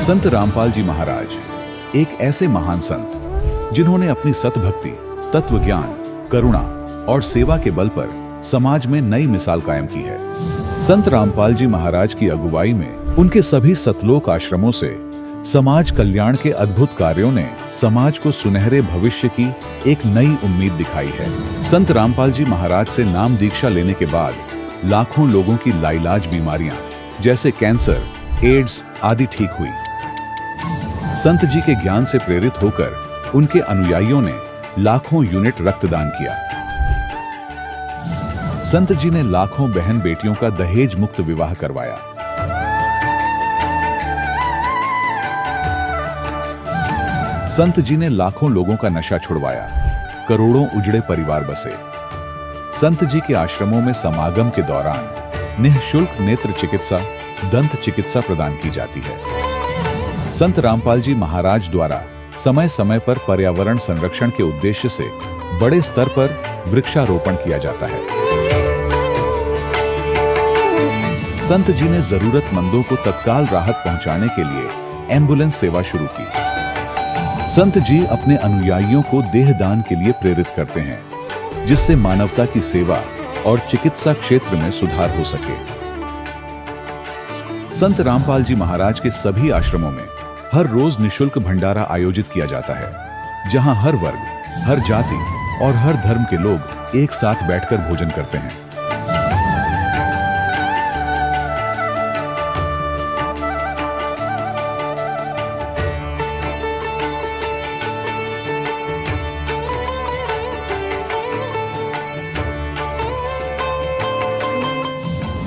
संत रामपाल जी महाराज एक ऐसे महान संत जिन्होंने अपनी सतभक्ति, तत्व ज्ञान, करुणा और सेवा के बल पर समाज में नई मिसाल कायम की है। संत रामपाल जी महाराज की अगुवाई में उनके सभी सतलोक आश्रमों से समाज कल्याण के अद्भुत कार्यों ने समाज को सुनहरे भविष्य की एक नई उम्मीद दिखाई है। संत रामपाल जी महाराज से नाम दीक्षा लेने के बाद लाखों लोगों की लाइलाज बीमारियां जैसे कैंसर, एड्स आदि ठीक हुई। संत जी के ज्ञान से प्रेरित होकर उनके अनुयायियों ने लाखों यूनिट रक्तदान किया। संत जी ने लाखों बहन बेटियों का दहेज मुक्त विवाह करवाया। संत जी ने लाखों लोगों का नशा छुड़वाया, करोड़ों उजड़े परिवार बसे। संत जी के आश्रमों में समागम के दौरान निःशुल्क नेत्र चिकित्सा, दंत चिकित्सा प्रदान की जाती है। संत रामपाल जी महाराज द्वारा समय समय पर पर्यावरण संरक्षण के उद्देश्य से बड़े स्तर पर वृक्षारोपण किया जाता है। संत जी ने जरूरतमंदों को तत्काल राहत पहुंचाने के लिए एम्बुलेंस सेवा शुरू की। संत जी अपने अनुयायियों को देहदान के लिए प्रेरित करते हैं, जिससे मानवता की सेवा और चिकित्सा क्षेत्र में सुधार हो सके। संत रामपाल जी महाराज के सभी आश्रमों में हर रोज निःशुल्क भंडारा आयोजित किया जाता है, जहां हर वर्ग, हर जाति और हर धर्म के लोग एक साथ बैठकर भोजन करते हैं।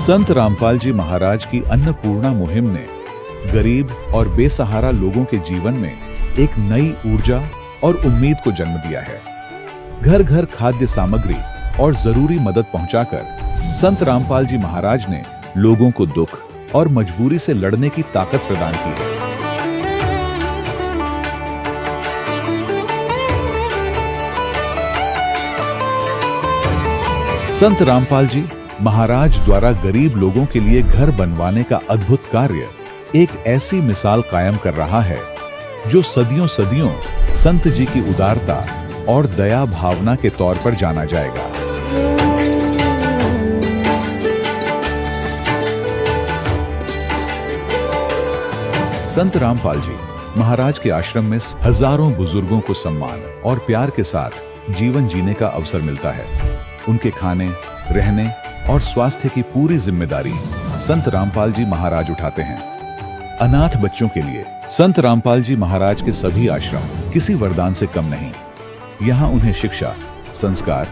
संत रामपाल जी महाराज की अन्नपूर्णा मुहिम ने गरीब और बेसहारा लोगों के जीवन में एक नई ऊर्जा और उम्मीद को जन्म दिया है। घर घर खाद्य सामग्री और जरूरी मदद पहुंचाकर संत रामपाल जी महाराज ने लोगों को दुख और मजबूरी से लड़ने की ताकत प्रदान की है। संत रामपाल जी महाराज द्वारा गरीब लोगों के लिए घर बनवाने का अद्भुत कार्य एक ऐसी मिसाल कायम कर रहा है जो सदियों सदियों संत जी की उदारता और दया भावना के तौर पर जाना जाएगा। संत रामपाल जी महाराज के आश्रम में हजारों बुजुर्गों को सम्मान और प्यार के साथ जीवन जीने का अवसर मिलता है। उनके खाने, रहने और स्वास्थ्य की पूरी जिम्मेदारी संत रामपाल जी महाराज उठाते हैं। अनाथ बच्चों के लिए संत रामपाल जी महाराज के सभी आश्रम किसी वरदान से कम नहीं। यहाँ उन्हें शिक्षा, संस्कार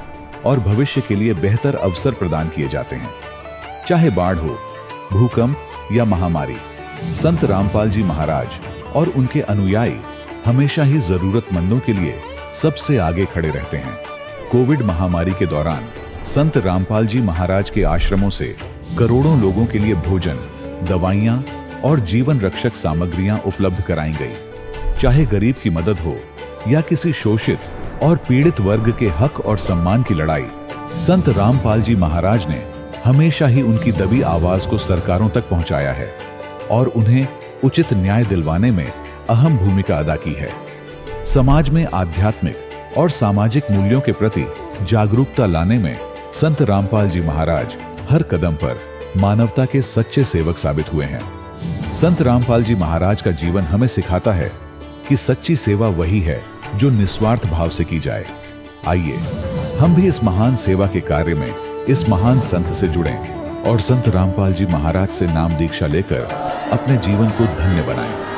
और भविष्य के लिए बेहतर अवसर प्रदान किए जाते हैं। चाहे बाढ़ हो, भूकंप या महामारी, संत रामपाल जी महाराज और उनके अनुयायी हमेशा ही जरूरतमंदों के लिए सबसे आगे खड़े रहते हैं। कोविड महामारी के दौरान संत रामपाल जी महाराज के आश्रमों से करोड़ों लोगों के लिए भोजन, दवाइयां और जीवन रक्षक सामग्रियां उपलब्ध कराई गई। चाहे गरीब की मदद हो या किसी शोषित और पीड़ित वर्ग के हक और सम्मान की लड़ाई, संत रामपाल जी महाराज ने हमेशा ही उनकी दबी आवाज को सरकारों तक पहुंचाया है और उन्हें उचित न्याय दिलवाने में अहम भूमिका अदा की है। समाज में आध्यात्मिक और सामाजिक मूल्यों के प्रति जागरूकता लाने में संत रामपाल जी महाराज हर कदम पर मानवता के सच्चे सेवक साबित हुए हैं। संत रामपाल जी महाराज का जीवन हमें सिखाता है कि सच्ची सेवा वही है जो निस्वार्थ भाव से की जाए। आइए हम भी इस महान सेवा के कार्य में इस महान संत से जुड़ें और संत रामपाल जी महाराज से नाम दीक्षा लेकर अपने जीवन को धन्य बनाएं।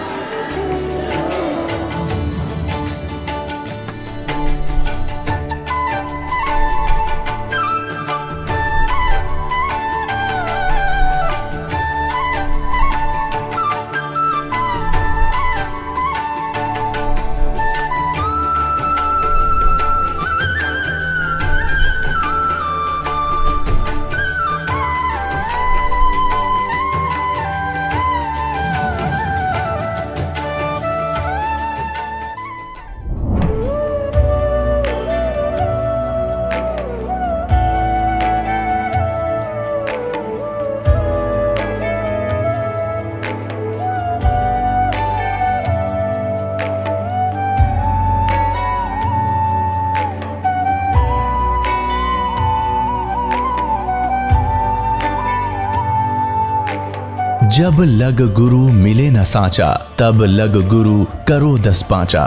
जब लग गुरु मिले न साचा, तब लग गुरु करो 10 पांचा।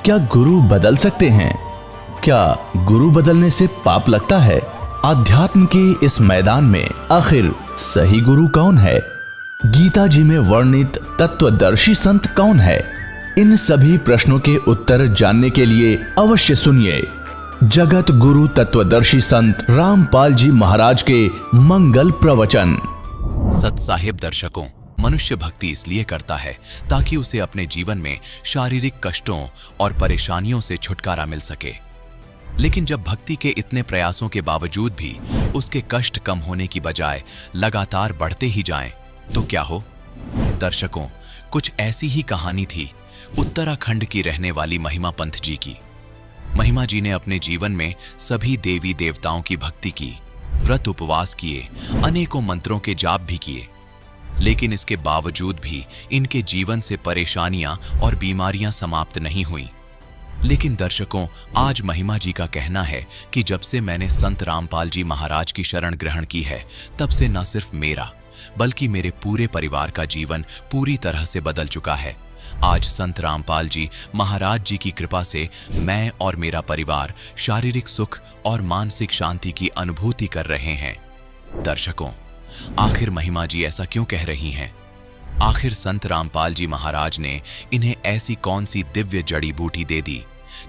क्या गुरु बदल सकते हैं? क्या गुरु बदलने से पाप लगता है? अध्यात्म के इस मैदान में आखिर सही गुरु कौन है? गीता जी में वर्णित तत्वदर्शी संत कौन है? इन सभी प्रश्नों के उत्तर जानने के लिए अवश्य सुनिए जगत गुरु तत्वदर्शी संत रामपाल जी महाराज के मंगल प्रवचन। सत्साहिब दर्शकों, मनुष्य भक्ति इसलिए करता है ताकि उसे अपने जीवन में शारीरिक कष्टों और परेशानियों से छुटकारा मिल सके। लेकिन जब भक्ति के इतने प्रयासों के बावजूद भी उसके कष्ट कम होने की बजाय लगातार बढ़ते ही जाएं, तो क्या हो? दर्शकों, कुछ ऐसी ही कहानी थी उत्तराखंड की रहने वाली महिमा पंत जी की। महिमा जी ने अपने जीवन में सभी देवी देवताओं की भक्ति की, व्रत उपवास किए, अनेकों मंत्रों के जाप भी किए, लेकिन इसके बावजूद भी इनके जीवन से परेशानियां और बीमारियां समाप्त नहीं हुई। लेकिन दर्शकों, आज महिमा जी का कहना है कि जब से मैंने संत रामपाल जी महाराज की शरण ग्रहण की है, तब से न सिर्फ मेरा बल्कि मेरे पूरे परिवार का जीवन पूरी तरह से बदल चुका है। आज संत रामपाल जी महाराज जी की कृपा से मैं और मेरा परिवार शारीरिक सुख और मानसिक शांति की अनुभूति कर रहे हैं। दर्शकों, आखिर महिमा जी ऐसा क्यों कह रही हैं? आखिर संत रामपाल जी महाराज ने इन्हें ऐसी कौन सी दिव्य जड़ी बूटी दे दी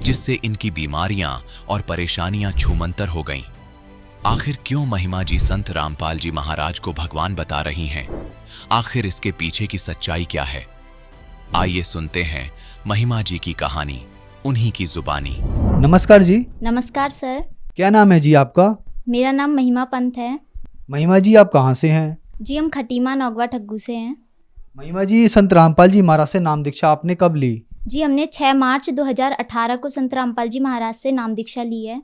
जिससे इनकी बीमारियां और परेशानियां छूमंतर हो गईं? आखिर क्यों महिमा जी संत रामपाल जी महाराज को भगवान बता रही हैं? आखिर इसके पीछे की सच्चाई क्या है? आइए सुनते हैं महिमा जी की कहानी, उन्हीं की जुबानी। नमस्कार जी। नमस्कार सर। क्या नाम है जी आपका? मेरा नाम महिमा पंत है। महिमा जी, आप कहाँ से हैं? जी हम खटीमा नौगवा ठग्गू से हैं। महिमा जी, संत रामपाल जी महाराज से नाम दीक्षा आपने कब ली? जी हमने 6 मार्च 2018 को संत रामपाल जी महाराज से नाम दीक्षा ली है।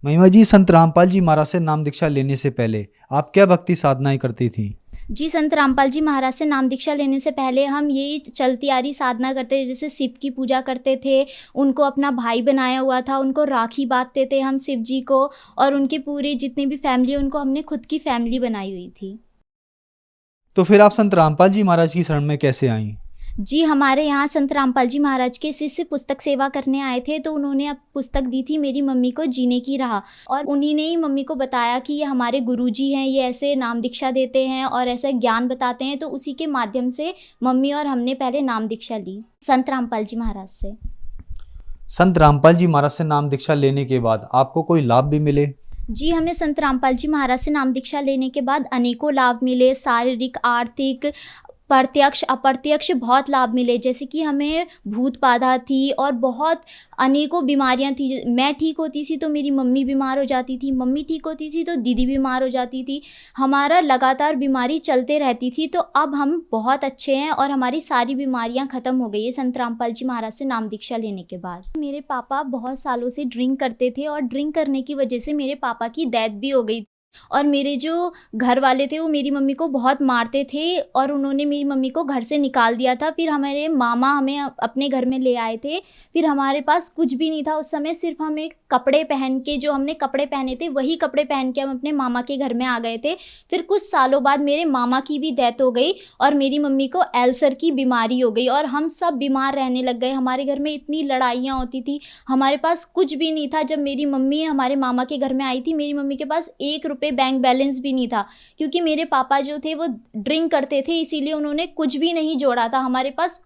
महिमा जी, संत रामपाल जी महाराज से नाम दीक्षा लेने से पहले आप क्या भक्ति साधनाएं करती थी? जी संत रामपाल जी महाराज से नाम दीक्षा लेने से पहले हम यही चलती आ रही साधना करते थे, जैसे शिव की पूजा करते थे, उनको अपना भाई बनाया हुआ था, उनको राखी बांधते थे हम शिव जी को, और उनके पूरे जितने भी फैमिली उनको हमने खुद की फैमिली बनाई हुई थी। तो फिर आप संत रामपाल जी महाराज की शरण में कैसे आई? जी हमारे यहाँ संत रामपाल जी महाराज के शिष्य पुस्तक सेवा करने आए थे, तो उन्होंने अब पुस्तक दी थी मेरी मम्मी को जीने की राह, और उन्हीं ने ही मम्मी को बताया कि ये हमारे गुरुजी हैं, ये ऐसे नाम दीक्षा देते हैं और ऐसे ज्ञान बताते हैं। तो उसी के माध्यम से मम्मी और हमने पहले नाम दीक्षा ली संत रामपाल जी महाराज से। संत रामपाल जी महाराज से नाम दीक्षा लेने के बाद आपको कोई लाभ भी मिले? जी हमें संत रामपाल जी महाराज से नाम दीक्षा लेने के बाद अनेकों लाभ मिले, शारीरिक, आर्थिक, प्रत्यक्ष अप्रत्यक्ष बहुत लाभ मिले। जैसे कि हमें भूत बाधा थी और बहुत अनेकों बीमारियां थी। मैं ठीक होती थी तो मेरी मम्मी बीमार हो जाती थी, मम्मी ठीक होती थी तो दीदी बीमार हो जाती थी। हमारा लगातार बीमारी चलते रहती थी। तो अब हम बहुत अच्छे हैं और हमारी सारी बीमारियां ख़त्म हो गई है संत रामपाल जी महाराज से नाम दीक्षा लेने के बाद। मेरे पापा बहुत सालों से ड्रिंक करते थे और ड्रिंक करने की वजह से मेरे पापा की डेथ भी हो गई, और मेरे जो घर वाले थे वो मेरी मम्मी को बहुत मारते थे और उन्होंने मेरी मम्मी को घर से निकाल दिया था। फिर हमारे मामा हमें अपने घर में ले आए थे। फिर हमारे पास कुछ भी नहीं था उस समय, सिर्फ हम एक कपड़े पहन के, जो हमने कपड़े पहने थे वही कपड़े पहन के हम अपने मामा के घर में आ गए थे। फिर कुछ सालों बाद मेरे मामा की भी डेथ हो गई और मेरी मम्मी को अल्सर की बीमारी हो गई और हम सब बीमार रहने लग गए। हमारे घर में इतनी लड़ाइयाँ होती थी, हमारे पास कुछ भी नहीं था। जब मेरी मम्मी हमारे मामा के घर में आई थी, मेरी मम्मी के पास 1 रुपये बैंक बैलेंस भी नहीं था, क्योंकि मेरे पापा जो थे वो ड्रिंक करते थे, इसीलिए उन्होंने कुछ भी नहीं जोड़ा था। हमारे पास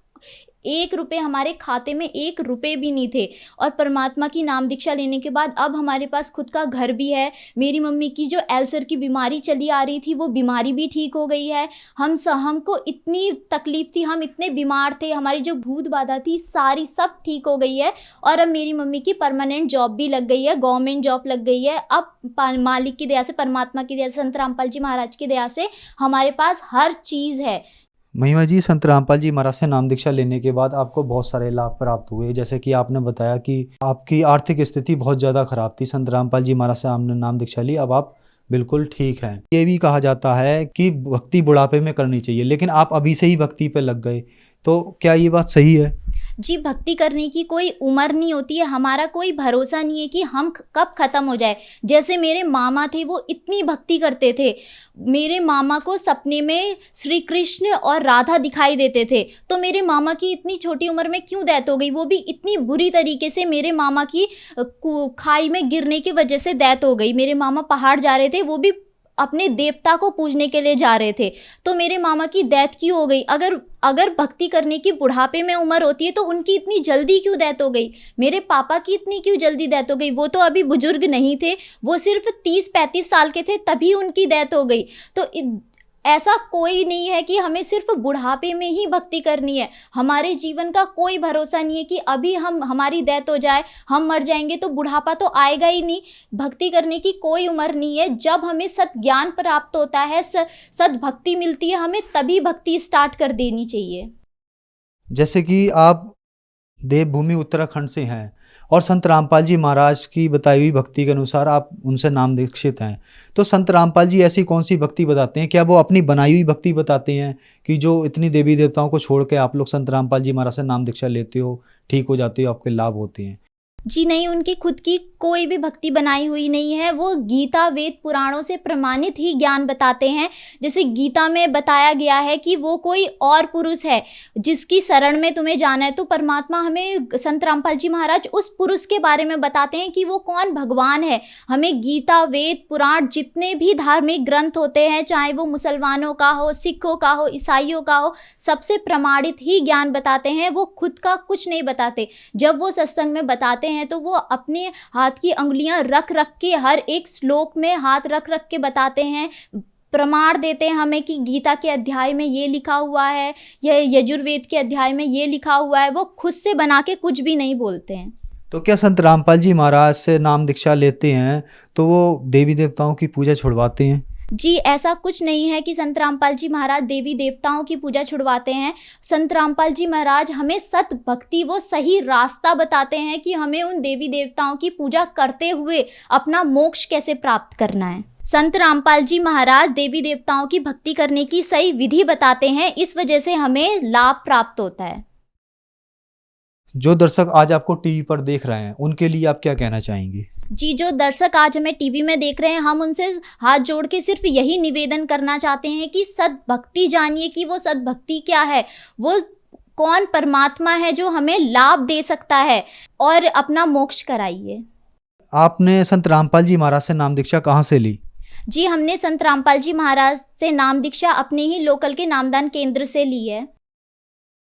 1 रुपये, हमारे खाते में 1 रुपये भी नहीं थे। और परमात्मा की नाम दीक्षा लेने के बाद अब हमारे पास खुद का घर भी है। मेरी मम्मी की जो अल्सर की बीमारी चली आ रही थी वो बीमारी भी ठीक हो गई है। हमको इतनी तकलीफ थी, हम इतने बीमार थे, हमारी जो भूत बाधा थी सारी सब ठीक हो गई है। और अब मेरी मम्मी की परमानेंट जॉब भी लग गई है, गवर्नमेंट जॉब लग गई है। अब मालिक की दया से, परमात्मा की दया से, संत रामपाल जी महाराज की दया से हमारे पास हर चीज़ है। महिमा जी, संत रामपाल जी महाराज से नाम दीक्षा लेने के बाद आपको बहुत सारे लाभ प्राप्त हुए। जैसे कि आपने बताया कि आपकी आर्थिक स्थिति बहुत ज़्यादा खराब थी, संत रामपाल जी महाराज से आपने नाम दीक्षा ली, अब आप बिल्कुल ठीक हैं। ये भी कहा जाता है कि भक्ति बुढ़ापे में करनी चाहिए, लेकिन आप अभी से ही भक्ति पे लग गए, तो क्या ये बात सही है? जी, भक्ति करने की कोई उम्र नहीं होती है, हमारा कोई भरोसा नहीं है कि हम कब ख़त्म हो जाए। जैसे मेरे मामा थे, वो इतनी भक्ति करते थे, मेरे मामा को सपने में श्री कृष्ण और राधा दिखाई देते थे। तो मेरे मामा की इतनी छोटी उम्र में क्यों डेथ हो गई, वो भी इतनी बुरी तरीके से। मेरे मामा की खाई में गिरने की वजह से डेथ हो गई। मेरे मामा पहाड़ जा रहे थे, वो भी अपने देवता को पूजने के लिए जा रहे थे, तो मेरे मामा की डेथ क्यों हो गई। अगर भक्ति करने की बुढ़ापे में उम्र होती है तो उनकी इतनी जल्दी क्यों डेथ हो गई। मेरे पापा की इतनी क्यों जल्दी डेथ हो गई, वो तो अभी बुजुर्ग नहीं थे, वो सिर्फ 30-35 साल के थे, तभी उनकी डेथ हो गई। तो ऐसा कोई नहीं है कि हमें सिर्फ बुढ़ापे में ही भक्ति करनी है। हमारे जीवन का कोई भरोसा नहीं है कि अभी हमारी डेथ हो जाए, हम मर जाएंगे तो बुढ़ापा तो आएगा ही नहीं। भक्ति करने की कोई उम्र नहीं है। जब हमें सत ज्ञान प्राप्त होता है, सत भक्ति मिलती है, हमें तभी भक्ति स्टार्ट कर देनी चाहिए। जैसे कि आप देवभूमि उत्तराखंड से हैं और संत रामपाल जी महाराज की बताई हुई भक्ति के अनुसार आप उनसे नाम दीक्षित हैं, तो संत रामपाल जी ऐसी कौन सी भक्ति बताते हैं? क्या वो अपनी बनाई हुई भक्ति बताते हैं कि जो इतनी देवी देवताओं को छोड़ के आप लोग संत रामपाल जी महाराज से नाम दीक्षा लेते हो, ठीक हो जाते हो, आपके लाभ होते हैं? जी नहीं, उनकी खुद की कोई भी भक्ति बनाई हुई नहीं है। वो गीता वेद पुराणों से प्रमाणित ही ज्ञान बताते हैं। जैसे गीता में बताया गया है कि वो कोई और पुरुष है जिसकी शरण में तुम्हें जाना है, तो परमात्मा हमें, संत रामपाल जी महाराज उस पुरुष के बारे में बताते हैं कि वो कौन भगवान है। हमें गीता वेद पुराण जितने भी धार्मिक ग्रंथ होते हैं, चाहे वो मुसलमानों का हो, सिखों का हो, ईसाइयों का हो, सबसे प्रमाणित ही ज्ञान बताते हैं। वो खुद का कुछ नहीं बताते। जब वो सत्संग में बताते हैं तो वो अपने हाथ की अंगुलियां रख के, हर एक श्लोक में हाथ रख के बताते हैं, प्रमाण देते हैं हमें कि गीता के अध्याय में ये लिखा हुआ है, यह यजुर्वेद के अध्याय में ये लिखा हुआ है। वो खुद से बना के कुछ भी नहीं बोलते हैं। तो क्या संत रामपाल जी महाराज से नाम दीक्षा लेते हैं तो वो देवी देवताओं की पूजा छुड़वाते हैं? जी, ऐसा कुछ नहीं है कि संत रामपाल जी महाराज देवी देवताओं की पूजा छुड़वाते हैं। संत रामपाल जी महाराज हमें सत भक्ति, वो सही रास्ता बताते हैं कि हमें उन देवी देवताओं की पूजा करते हुए अपना मोक्ष कैसे प्राप्त करना है। संत रामपाल जी महाराज देवी देवताओं की भक्ति करने की सही विधि बताते हैं, इस वजह से हमें लाभ प्राप्त होता है। जो दर्शक आज आपको टीवी पर देख रहे हैं, उनके लिए आप क्या कहना चाहेंगे? जी, जो दर्शक आज हमें टीवी में देख रहे हैं, हम उनसे हाथ जोड़ के सिर्फ यही निवेदन करना चाहते हैं कि सद्भक्ति जानिए कि वो सद्भक्ति क्या है, वो कौन परमात्मा है जो हमें लाभ दे सकता है, और अपना मोक्ष कराइए। आपने संत रामपाल जी महाराज से नाम दीक्षा कहाँ से ली? जी, हमने संत रामपाल जी महाराज से नाम दीक्षा अपने ही लोकल के नामदान केंद्र से ली है।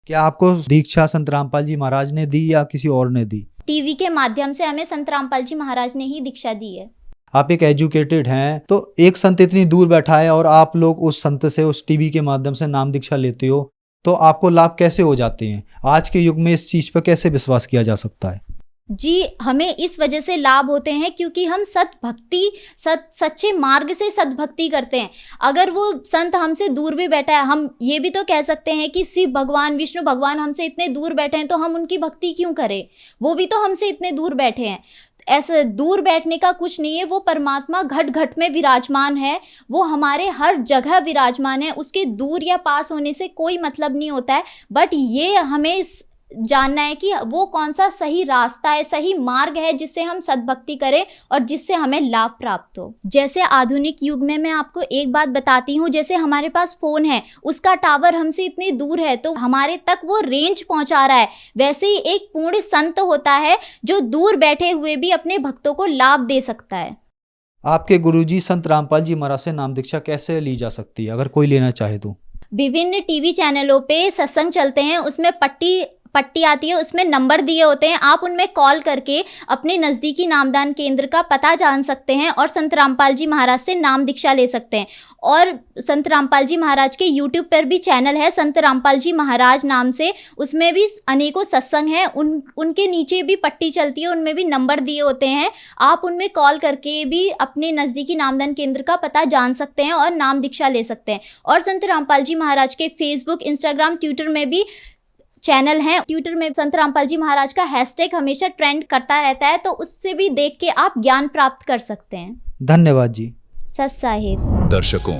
क्या आपको दीक्षा संत रामपाल जी महाराज ने दी या किसी और ने दी? टीवी के माध्यम से हमें संत रामपाल जी महाराज ने ही दीक्षा दी है। आप एक एजुकेटेड हैं, तो एक संत इतनी दूर बैठा है और आप लोग उस संत से, उस टीवी के माध्यम से नाम दीक्षा लेते हो, तो आपको लाभ कैसे हो जाते हैं? आज के युग में इस चीज पर कैसे विश्वास किया जा सकता है? जी, हमें इस वजह से लाभ होते हैं क्योंकि हम सद्भक्ति, सच्चे मार्ग से सद्भक्ति करते हैं। अगर वो संत हमसे दूर भी बैठा है, हम ये भी तो कह सकते हैं कि शिव भगवान, विष्णु भगवान हमसे इतने दूर बैठे हैं तो हम उनकी भक्ति क्यों करें? वो भी तो हमसे इतने दूर बैठे हैं। ऐसे दूर बैठने का कुछ नहीं है। वो परमात्मा घट घट में विराजमान है, वो हमारे हर जगह विराजमान है। उसके दूर या पास होने से कोई मतलब नहीं होता है, बट ये हमें जानना है कि वो कौन सा सही रास्ता है, सही मार्ग है जिससे हम सद्भक्ति करें और जिससे हमें लाभ प्राप्त हो। जैसे आधुनिक युग में मैं आपको एक बात बताती हूँ, जैसे हमारे पास फ़ोन है, उसका टावर हमसे इतने दूर है तो हमारे तक वो रेंज पहुँचा रहा है, वैसे ही एक पूर्ण संत होता है जो दूर बैठे हुए भी अपने भक्तों को लाभ दे सकता है। आपके गुरुजी संत रामपाल जी महाराज से नाम दीक्षा कैसे ली जा सकती है, अगर कोई लेना चाहे तो? विभिन्न टीवी चैनलों पे सत्संग चलते हैं, उसमें पट्टी आती है, उसमें नंबर दिए होते हैं। आप उनमें कॉल करके अपने नज़दीकी नामदान केंद्र का पता जान सकते हैं और संत रामपाल जी महाराज से नाम दीक्षा ले सकते हैं। और संत रामपाल जी महाराज के यूट्यूब पर भी चैनल है संत रामपाल जी महाराज नाम से, उसमें भी अनेकों सत्संग हैं। उनके नीचे भी पट्टी चलती है, उनमें भी नंबर दिए होते हैं। आप उनमें कॉल करके भी अपने नज़दीकी नामदान केंद्र का पता जान सकते हैं और नाम दीक्षा ले सकते हैं। और संत रामपाल जी महाराज के फेसबुक, इंस्टाग्राम, ट्विटर में भी चैनल हैं। ट्विटर में संत रामपाल जी महाराज का हैशटैग हमेशा ट्रेंड करता रहता है, तो उससे भी देख के आप ज्ञान प्राप्त कर सकते हैं। धन्यवाद जी। सत साहिब। दर्शकों,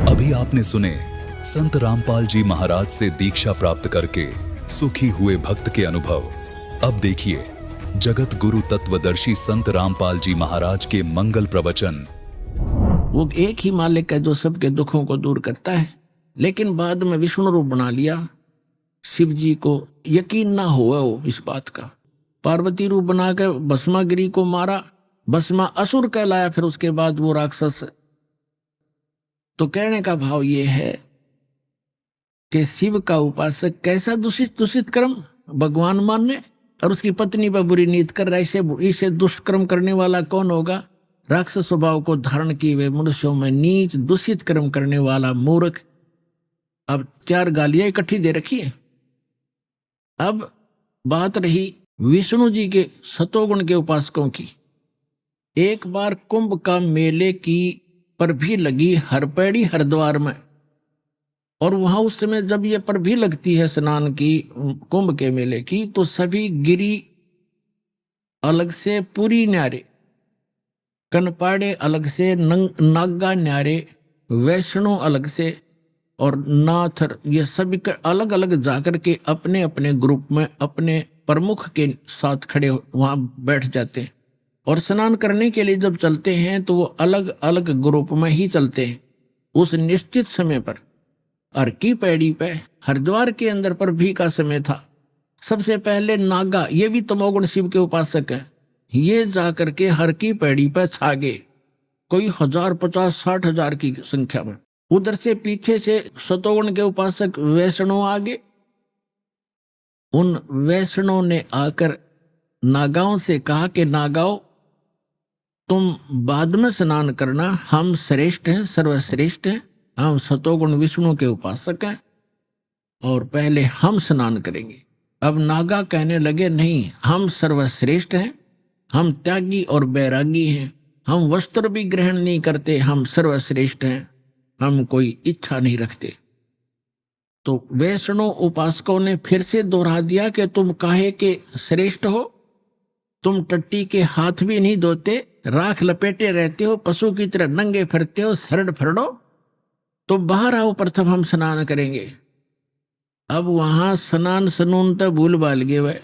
अभी आपने सुने संत रामपाल जी महाराज से दीक्षा प्राप्त करके सुखी हुए भक्त के अनुभव। अब देखिए जगत गुरु तत्वदर्शी संत रामपाल जी महाराज के मंगल प्रवचन। वो एक ही मालिक है जो सबके दुखों को दूर करता है, लेकिन बाद में विष्णु रूप बना लिया। शिव जी को यकीन ना हुआ हो इस बात का, पार्वती रूप बना के भस्मागिरी को मारा, भस्मा असुर कहलाया, फिर उसके बाद वो राक्षस। तो कहने का भाव ये है कि शिव का उपासक कैसा दूषित कर्म भगवान मानने और उसकी पत्नी पर बुरी नीत कर रहा है, इसे दुष्कर्म करने वाला कौन होगा? राक्षस स्वभाव को धारण किए हुए मनुष्यों में नीच दूषित कर्म करने वाला मूर्ख। अब 4 गालियां इकट्ठी दे रखी है। अब बात रही विष्णु जी के सतोगुण के उपासकों की। एक बार कुंभ का मेले की पर भी लगी हरपेड़ी हरिद्वार में, और वहां उस समय जब ये पर भी लगती है स्नान की कुंभ के मेले की, तो सभी गिरी अलग से पूरी न्यारे, कनपाड़े अलग से, नागा न्यारे, वैष्णो अलग से और नाथर, ये सभी अलग अलग जाकर के अपने अपने ग्रुप में अपने प्रमुख के साथ खड़े वहां बैठ जाते हैं। और स्नान करने के लिए जब चलते हैं तो वो अलग अलग ग्रुप में ही चलते हैं उस निश्चित समय पर। और की पैड़ी पे हरिद्वार के अंदर पर भी का समय था। सबसे पहले नागा, ये भी तमोगुण शिव के उपासक है, ये जाकर के हर की पैड़ी पे छा गए, कोई 1000, 50, 60 हजार की संख्या में। उधर से पीछे से सतोगुण के उपासक वैष्णो आगे, उन वैष्णो ने आकर नागाओं से कहा कि नागाओं तुम बाद में स्नान करना, हम श्रेष्ठ हैं, सर्वश्रेष्ठ हैं, हम सतोगुण विष्णु के उपासक हैं और पहले हम स्नान करेंगे। अब नागा कहने लगे नहीं, हम सर्वश्रेष्ठ हैं, हम त्यागी और बैरागी हैं, हम वस्त्र भी ग्रहण नहीं करते, हम सर्वश्रेष्ठ हैं, हम कोई इच्छा नहीं रखते। तो वैष्णो उपासकों ने फिर से दोहरा दिया कि तुम काहे के श्रेष्ठ हो, तुम टट्टी के हाथ भी नहीं धोते, राख लपेटे रहते हो, पशु की तरह नंगे फिरते हो, सरड़ फरड़ो, तो बाहर आओ, प्रथम हम स्नान करेंगे। अब वहां स्नान सनून तो भूल भाल गए, वह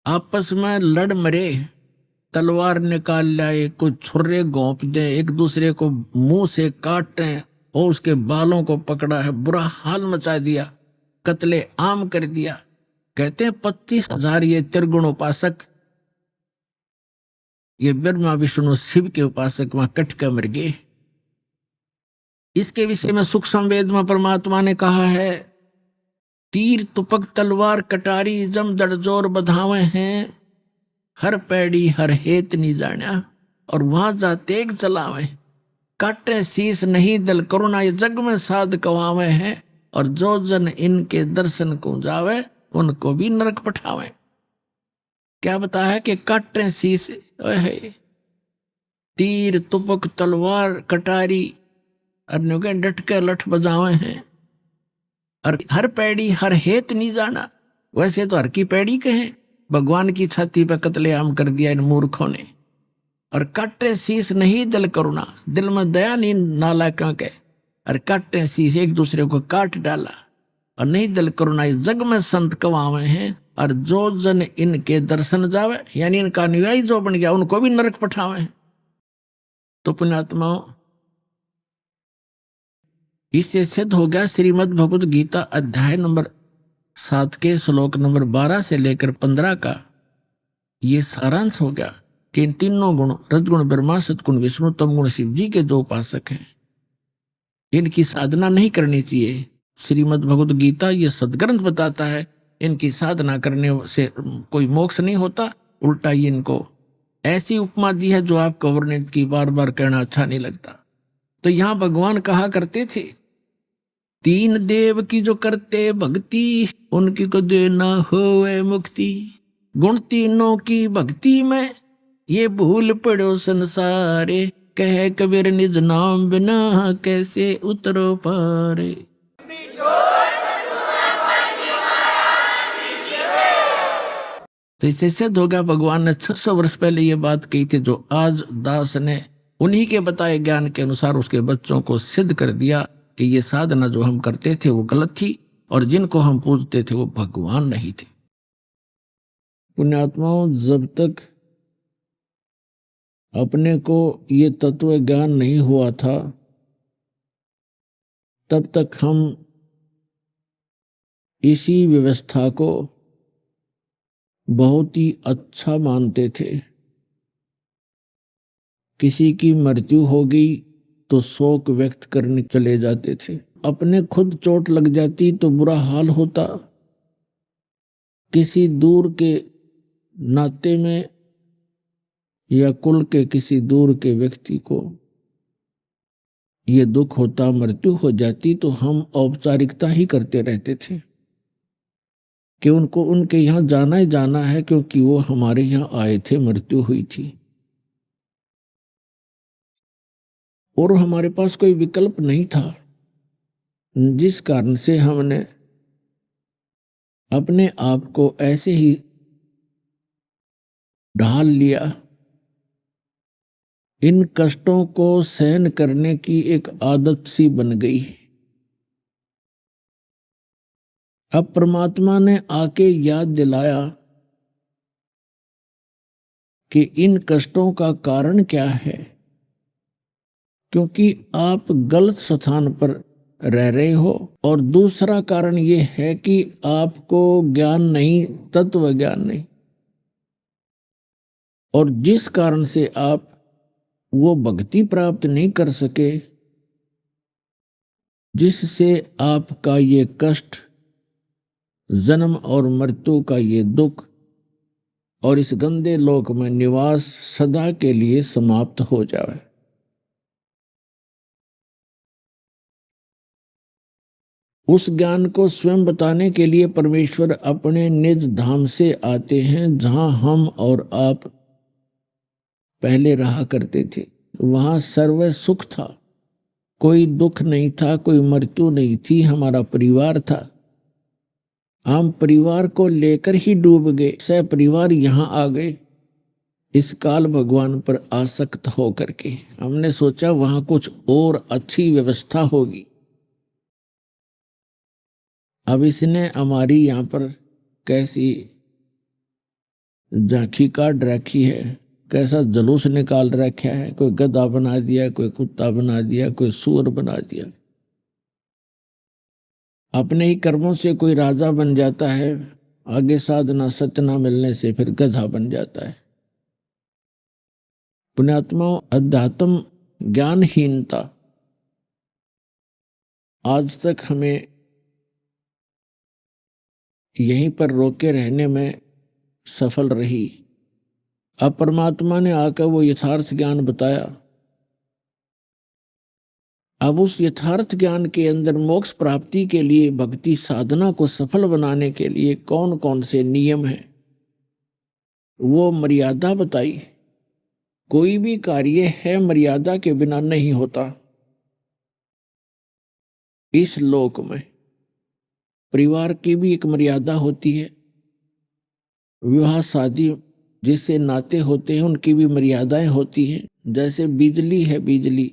आपस में लड़ मरे, तलवार निकाल लाए, कुछ छुर्रे घोंप दे, एक दूसरे को मुंह से काटे और उसके बालों को पकड़ा है, बुरा हाल मचा दिया, कत्ले आम कर दिया। कहते हैं 25,000 ये त्रिगुण उपासक, ये ब्रह्मा विष्णु शिव के उपासक वहां कट कर मर गए। इसके विषय में सूक्ष्म वेद में परमात्मा ने कहा है, तीर तुपक तलवार कटारी जम दड़जोर बधावे हैं, हर पैड़ी हर हेत नहीं जाना, और वहां जा तेग चलावे, काटे शीस नहीं दल करुणा, ये जग में साध कवावे हैं, और जो जन इनके दर्शन को जावे उनको भी नरक पठावे। क्या बताया है कि काटे शीस, तीर तुपक तलवार कटारी और डट के लठ बजावे हैं, और हर पैड़ी हर हेत नहीं जाना। वैसे तो हर की पैड़ी कहे, भगवान की छाती पे कत्लेआम कर दिया इन मूर्खों ने। और काटे शीस नहीं दल करुणा, दिल में दया नहीं नालायकों के, और काटे शीस एक दूसरे को काट डाला, और नहीं दल करुणा जग में संत कवावे हैं, और जो जन इनके दर्शन जावे, यानी इनका अनुयायी जो बन गया उनको भी नरक पठावे हैं। तो पुण्यात्माओं, इससे सिद्ध हो गया श्रीमद् भगवत गीता अध्याय नंबर 7 के श्लोक नंबर 12 से लेकर 15 का ये सारांश हो गया कि इन तीनों गुण, रजगुण ब्रह्मा, सतगुण विष्णु, तमगुण शिव जी के जो उपासक हैं, इनकी साधना नहीं करनी चाहिए। श्रीमद् भगवत गीता ये सदग्रंथ बताता है, इनकी साधना करने से कोई मोक्ष नहीं होता, उल्टा ये इनको ऐसी उपमा दी है जो आपको वर्णित की बार बार कहना अच्छा नहीं लगता। तो यहां भगवान कहा करते थे, 3 देव की जो करते भक्ति, उनकी को देना होवे मुक्ति। गुण तीनों की भक्ति में ये भूल पड़ो संसारे, कह कबीर निज नाम बिना कैसे उतरो पारे। तो इससे सिद्ध होगा भगवान ने 600 वर्ष पहले ये बात कही थी, जो आज दास ने उन्हीं के बताए ज्ञान के अनुसार उसके बच्चों को सिद्ध कर दिया कि ये साधना जो हम करते थे वो गलत थी, और जिनको हम पूजते थे वो भगवान नहीं थे। पुण्यात्माओं, जब तक अपने को ये तत्व ज्ञान नहीं हुआ था तब तक हम इसी व्यवस्था को बहुत ही अच्छा मानते थे। किसी की मृत्यु हो गई तो शोक व्यक्त करने चले जाते थे। अपने खुद चोट लग जाती तो बुरा हाल होता, किसी दूर के नाते में या कुल के किसी दूर के व्यक्ति को ये दुख होता, मृत्यु हो जाती तो हम औपचारिकता ही करते रहते थे कि उनको उनके यहाँ जाना ही जाना है, क्योंकि वो हमारे यहाँ आए थे, मृत्यु हुई थी। और हमारे पास कोई विकल्प नहीं था, जिस कारण से हमने अपने आप को ऐसे ही ढाल लिया। इन कष्टों को सहन करने की एक आदत सी बन गई। अब परमात्मा ने आके याद दिलाया कि इन कष्टों का कारण क्या है, क्योंकि आप गलत स्थान पर रह रहे हो, और दूसरा कारण ये है कि आपको ज्ञान नहीं, तत्व ज्ञान नहीं, और जिस कारण से आप वो भक्ति प्राप्त नहीं कर सके जिससे आपका ये कष्ट, जन्म और मृत्यु का ये दुख और इस गंदे लोक में निवास सदा के लिए समाप्त हो जाए। उस ज्ञान को स्वयं बताने के लिए परमेश्वर अपने निज धाम से आते हैं, जहां हम और आप पहले रहा करते थे। वहां सर्व सुख था, कोई दुख नहीं था, कोई मृत्यु नहीं थी, हमारा परिवार था। हम परिवार को लेकर ही डूब गए, सह परिवार यहाँ आ गए इस काल भगवान पर आसक्त होकर के। हमने सोचा वहां कुछ और अच्छी व्यवस्था होगी। अब इसने हमारी यहाँ पर कैसी झांकी काट रखी है, कैसा जुलूस निकाल रखा है। कोई गधा बना दिया, कोई कुत्ता बना दिया, कोई सूअर बना दिया। अपने ही कर्मों से कोई राजा बन जाता है, आगे साधना सत्य न मिलने से फिर गधा बन जाता है। पुण्यात्माओं, अध्यात्म ज्ञानहीनता आज तक हमें यहीं पर रोके रहने में सफल रही। अब परमात्मा ने आकर वो यथार्थ ज्ञान बताया। अब उस यथार्थ ज्ञान के अंदर मोक्ष प्राप्ति के लिए, भक्ति साधना को सफल बनाने के लिए कौन कौन से नियम हैं, वो मर्यादा बताई। कोई भी कार्य है मर्यादा के बिना नहीं होता। इस लोक में परिवार की भी एक मर्यादा होती है, विवाह शादी जिससे नाते होते हैं उनकी भी मर्यादाएं होती हैं। जैसे बिजली है, बिजली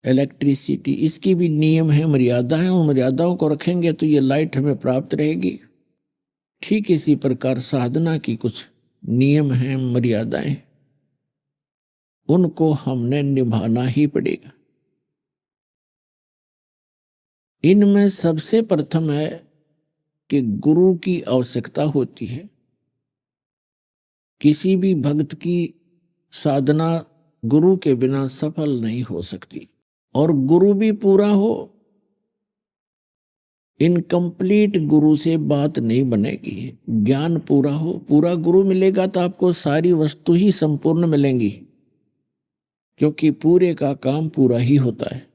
इलेक्ट्रिसिटी, इसकी भी नियम है, मर्यादा है। उन मर्यादाओं को रखेंगे तो ये लाइट हमें प्राप्त रहेगी। ठीक इसी प्रकार साधना की कुछ नियम हैं, मर्यादाएं, उनको हमने निभाना ही पड़ेगा। इनमें सबसे प्रथम है कि गुरु की आवश्यकता होती है। किसी भी भक्त की साधना गुरु के बिना सफल नहीं हो सकती, और गुरु भी पूरा हो। इनकम्प्लीट गुरु से बात नहीं बनेगी। ज्ञान पूरा हो, पूरा गुरु मिलेगा तो आपको सारी वस्तु ही संपूर्ण मिलेंगी, क्योंकि पूरे का काम पूरा ही होता है।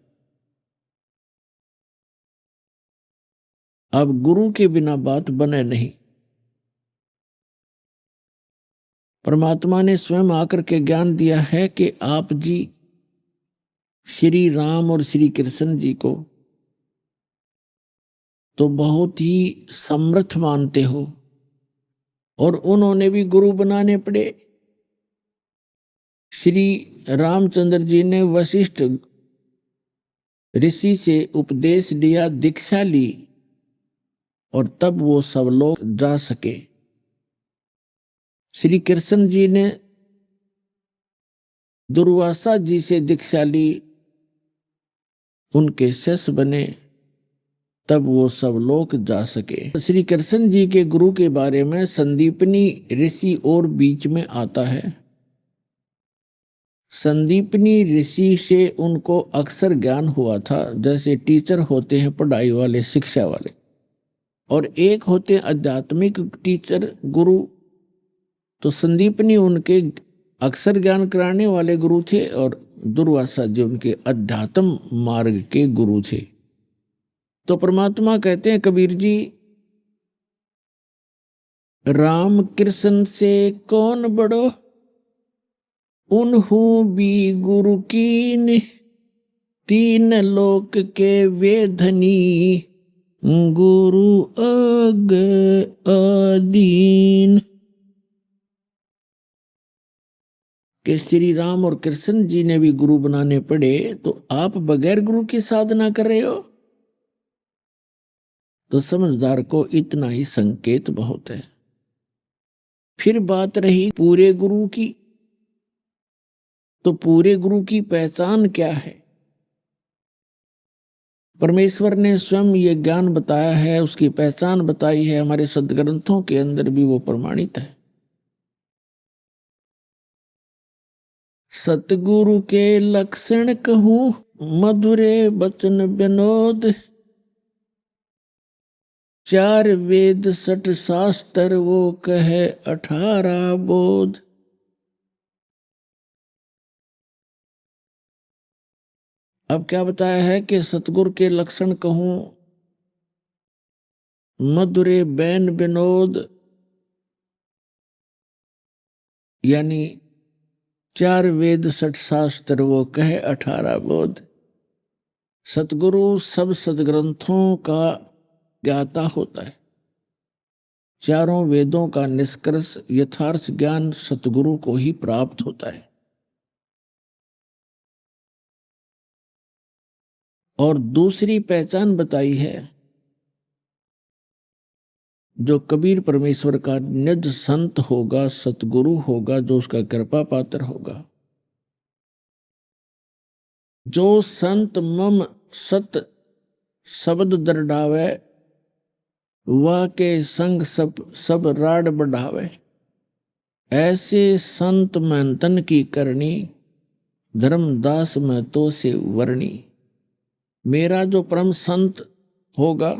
अब गुरु के बिना बात बने नहीं। परमात्मा ने स्वयं आकर के ज्ञान दिया है कि आप जी श्री राम और श्री कृष्ण जी को तो बहुत ही समर्थ मानते हो, और उन्होंने भी गुरु बनाने पड़े। श्री रामचंद्र जी ने वशिष्ठ ऋषि से उपदेश लिया, दीक्षा ली, और तब वो सब लोग जा सके। श्री कृष्ण जी ने दुर्वासा जी से दीक्षा ली, उनके शिष्य बने, तब वो सब लोग जा सके। श्री कृष्ण जी के गुरु के बारे में संदीपनी ऋषि और बीच में आता है। संदीपनी ऋषि से उनको अक्सर ज्ञान हुआ था, जैसे टीचर होते हैं पढ़ाई वाले, शिक्षा वाले, और एक होते हैं आध्यात्मिक टीचर, गुरु। तो संदीपनी उनके अक्सर ज्ञान कराने वाले गुरु थे और दुर्वासा जी उनके अध्यात्म मार्ग के गुरु थे। तो परमात्मा कहते हैं कबीर जी, राम कृष्ण से कौन बड़ो, उन्हू भी गुरु कीन, तीन लोक के वे धनी, गुरु अग अदीन। कि श्री राम और कृष्ण जी ने भी गुरु बनाने पड़े, तो आप बगैर गुरु की साधना कर रहे हो। तो समझदार को इतना ही संकेत बहुत है। फिर बात रही पूरे गुरु की, तो पूरे गुरु की पहचान क्या है? परमेश्वर ने स्वयं ये ज्ञान बताया है, उसकी पहचान बताई है, हमारे सदग्रंथों के अंदर भी वो प्रमाणित है। सतगुरु के लक्षण कहूं, मधुरे बचन विनोद, चार वेद सठ शास्त्र वो कहे 18 बोध। अब क्या बताया है कि सतगुरु के लक्षण कहूं, मधुरे बैन विनोद, यानी 4 वेद 60 शास्त्र वो कहे 18 बोध। सतगुरु सब सदग्रंथों का ज्ञाता होता है। चारों वेदों का निष्कर्ष यथार्थ ज्ञान सतगुरु को ही प्राप्त होता है। और दूसरी पहचान बताई है, जो कबीर परमेश्वर का निज संत होगा, सतगुरु होगा, जो उसका कृपा पात्र होगा, जो संत मम सत शब्द दरडावे, वह के संग सब राड बढ़ावे। ऐसे संत महंतन की करनी, धर्मदास में तो से वर्णी। मेरा जो परम संत होगा,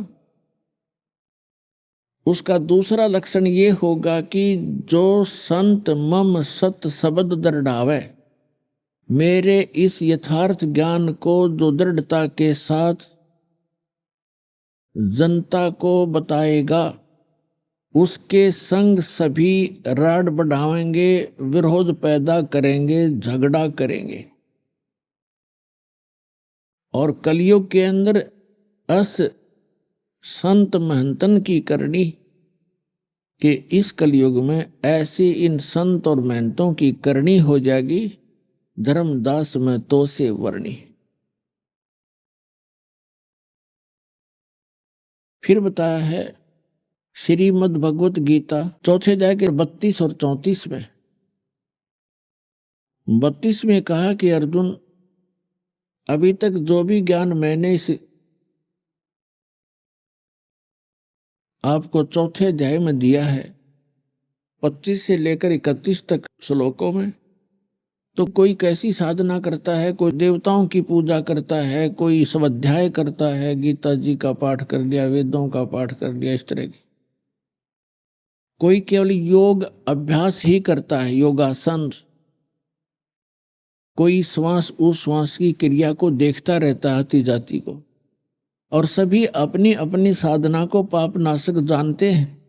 उसका दूसरा लक्षण ये होगा कि जो संत मम सत शब्द दृढ़ावे, मेरे इस यथार्थ ज्ञान को जो दृढ़ता के साथ जनता को बताएगा, उसके संग सभी राड बढ़ावेंगे, विरोध पैदा करेंगे, झगड़ा करेंगे। और कलयुग के अंदर अस संत महंतन की करनी, कि इस कलयुग में ऐसी इन संत और महंतों की करनी हो जाएगी, धर्मदास में तो से वर्णी। फिर बताया है श्रीमद् भगवत गीता चौथे अध्याय के 32 और 34 में। 32 में कहा कि अर्जुन, अभी तक जो भी ज्ञान मैंने इस आपको चौथे अध्याय में दिया है, 25 से लेकर 31 तक श्लोकों में, तो कोई कैसी साधना करता है, कोई देवताओं की पूजा करता है, कोई स्वाध्याय करता है, गीता जी का पाठ कर लिया, वेदों का पाठ कर लिया, इस तरह की। कोई केवल योग अभ्यास ही करता है, योगासन। कोई श्वास उश्वास की क्रिया को देखता रहता है, आती जाती को। और सभी अपनी अपनी साधना को पाप नाशक जानते हैं,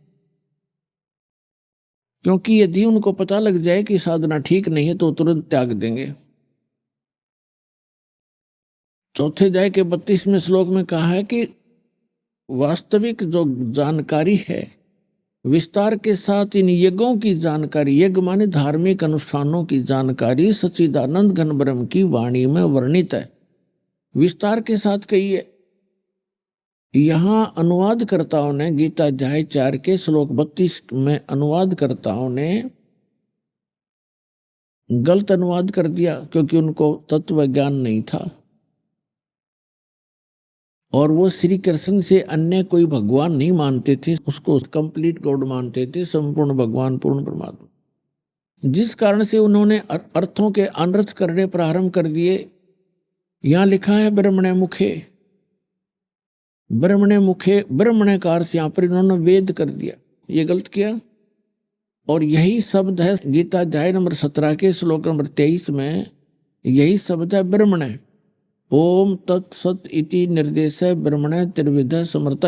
क्योंकि यदि उनको पता लग जाए कि साधना ठीक नहीं है तो तुरंत त्याग देंगे। चौथे अध्याय के 32वें श्लोक में कहा है कि वास्तविक जो जानकारी है, विस्तार के साथ इन यज्ञों की जानकारी, यज्ञ माने धार्मिक अनुष्ठानों की जानकारी सच्चिदानंद घन ब्रह्म की वाणी में वर्णित है। विस्तार के साथ कही है, यहाँ अनुवादकर्ताओं ने गीता अध्याय 4 के श्लोक 32 में अनुवादकर्ताओं ने गलत अनुवाद कर दिया, क्योंकि उनको तत्व ज्ञान नहीं था और वो श्री कृष्ण से अन्य कोई भगवान नहीं मानते थे, उसको कंप्लीट गॉड मानते थे, संपूर्ण भगवान, पूर्ण परमात्मा। जिस कारण से उन्होंने अर्थों के अनर्थ करने प्रारंभ कर दिए। यहां लिखा है ब्रह्मणे मुखे, ब्रह्मणे मुखे, ब्रह्मणेकार से यहां पर इन्होंने वेद कर दिया, ये गलत किया। और यही शब्द है गीता अध्याय नंबर 17 के श्लोक नंबर 23 में, यही शब्द है ब्रह्मणे। ओम तत्सत इति निर्देश ब्रह्मणे त्रिविध समर्थ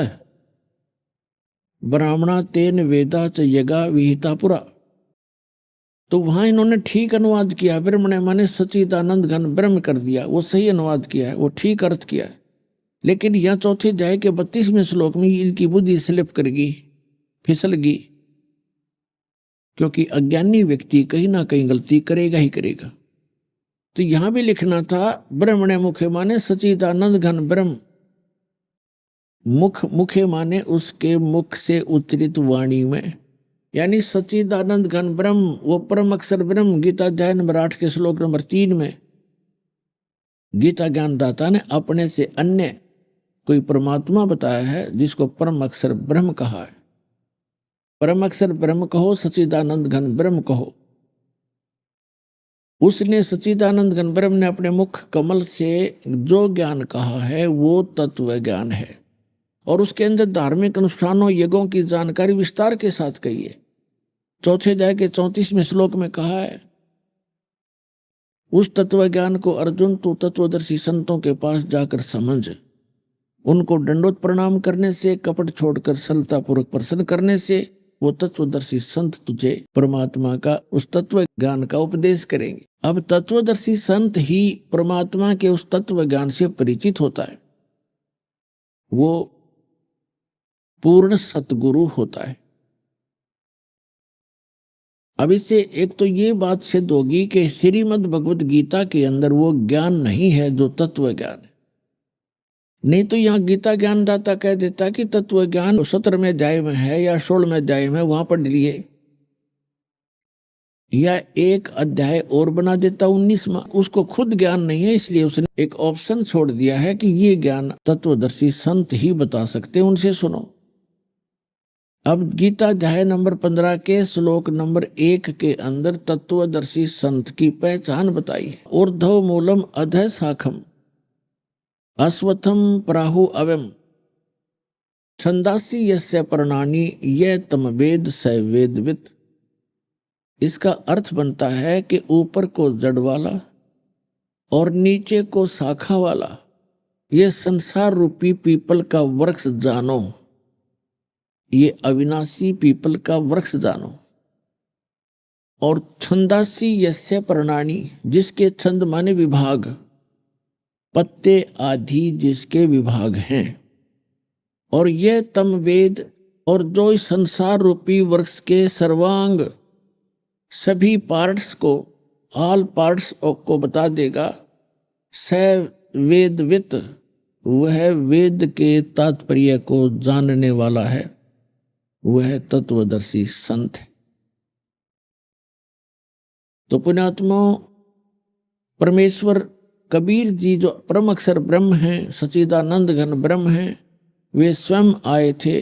ब्राह्मणा तेन वेदा च यगा विहिता पुरा। तो वहां इन्होंने ठीक अनुवाद किया, ब्रह्मणे माने सच्चिदानंद घन ब्रह्म कर दिया, वो सही अनुवाद किया है, वो ठीक अर्थ किया है। लेकिन यह चौथे अध्याय के 32वें श्लोक में इनकी बुद्धि स्लिप कर गई, फिसल गई, क्योंकि अज्ञानी व्यक्ति कहीं ना कहीं गलती करेगा ही करेगा। तो यहां भी लिखना था ब्रह्मणे मुखे माने सच्चिदानंद घन ब्रह्म, मुख मुखे माने उसके मुख से उच्चरित वाणी में, यानी सच्चिदानंद घन ब्रह्म, वो परम अक्षर ब्रह्म। गीता अध्याय नंबर 8 के श्लोक नंबर 3 में गीता ज्ञानदाता ने अपने से अन्य कोई परमात्मा बताया है जिसको परम अक्षर ब्रह्म कहा है। परम अक्षर ब्रह्म कहो, सच्चिदानंद घन ब्रह्म कहो। उसने सच्चिदानंद घन ब्रह्म ने अपने मुख कमल से जो ज्ञान कहा है वो तत्व ज्ञान है, और उसके अंदर धार्मिक अनुष्ठानों यज्ञों की जानकारी विस्तार के साथ कही है। चौथे अध्याय के 34वें श्लोक में कहा है, उस तत्व ज्ञान को अर्जुन तू तत्वदर्शी संतों के पास जाकर समझ, उनको दंडोत प्रणाम करने से, कपट छोड़कर सरलता पूर्वक प्रसन्न करने से वो तत्वदर्शी संत तुझे परमात्मा का, उस तत्व ज्ञान का उपदेश करेंगे। अब तत्वदर्शी संत ही परमात्मा के उस तत्व ज्ञान से परिचित होता है, वो पूर्ण सतगुरु होता है। अब इससे एक तो ये बात सिद्ध होगी कि श्रीमद् भगवत गीता के अंदर वो ज्ञान नहीं है जो तत्व ज्ञान है। नहीं तो यहाँ गीता ज्ञानदाता कह देता कि तत्व ज्ञान 17वें अध्याय में है या 16वें अध्याय में, वहां पढ़ लिए, या एक अध्याय और बना देता 19वां। उसको खुद ज्ञान नहीं है, इसलिए उसने एक ऑप्शन छोड़ दिया है कि ये ज्ञान तत्वदर्शी संत ही बता सकते हैं, उनसे सुनो। अब गीता अध्याय नंबर 15 के श्लोक नंबर 1 के अंदर तत्वदर्शी संत की पहचान बताई है। ऊर्ध्व मूलम अधः शाखम अश्वत्थम प्राहु अवम छंदासी यस्य पर्णानि यह तम वेद स वेदवित। इसका अर्थ बनता है कि ऊपर को जड़ वाला और नीचे को शाखा वाला, ये संसार रूपी पीपल का वृक्ष जानो, ये अविनाशी पीपल का वृक्ष जानो। और छंदासी यस्य पर्णानि, जिसके छंद माने विभाग, पत्ते आदि जिसके विभाग हैं, और यह तम वेद, और जो इस संसार रूपी वृक्ष के सर्वांग सभी पार्ट्स को, ऑल पार्ट्स को बता देगा, स वेदवित, वह वेद के तात्पर्य को जानने वाला है, वह तत्वदर्शी संत है। तो पुण्यात्मा, परमेश्वर कबीर जी जो परम अक्षर ब्रह्म हैं, सच्चिदानंद घन ब्रह्म हैं, वे स्वयं आए थे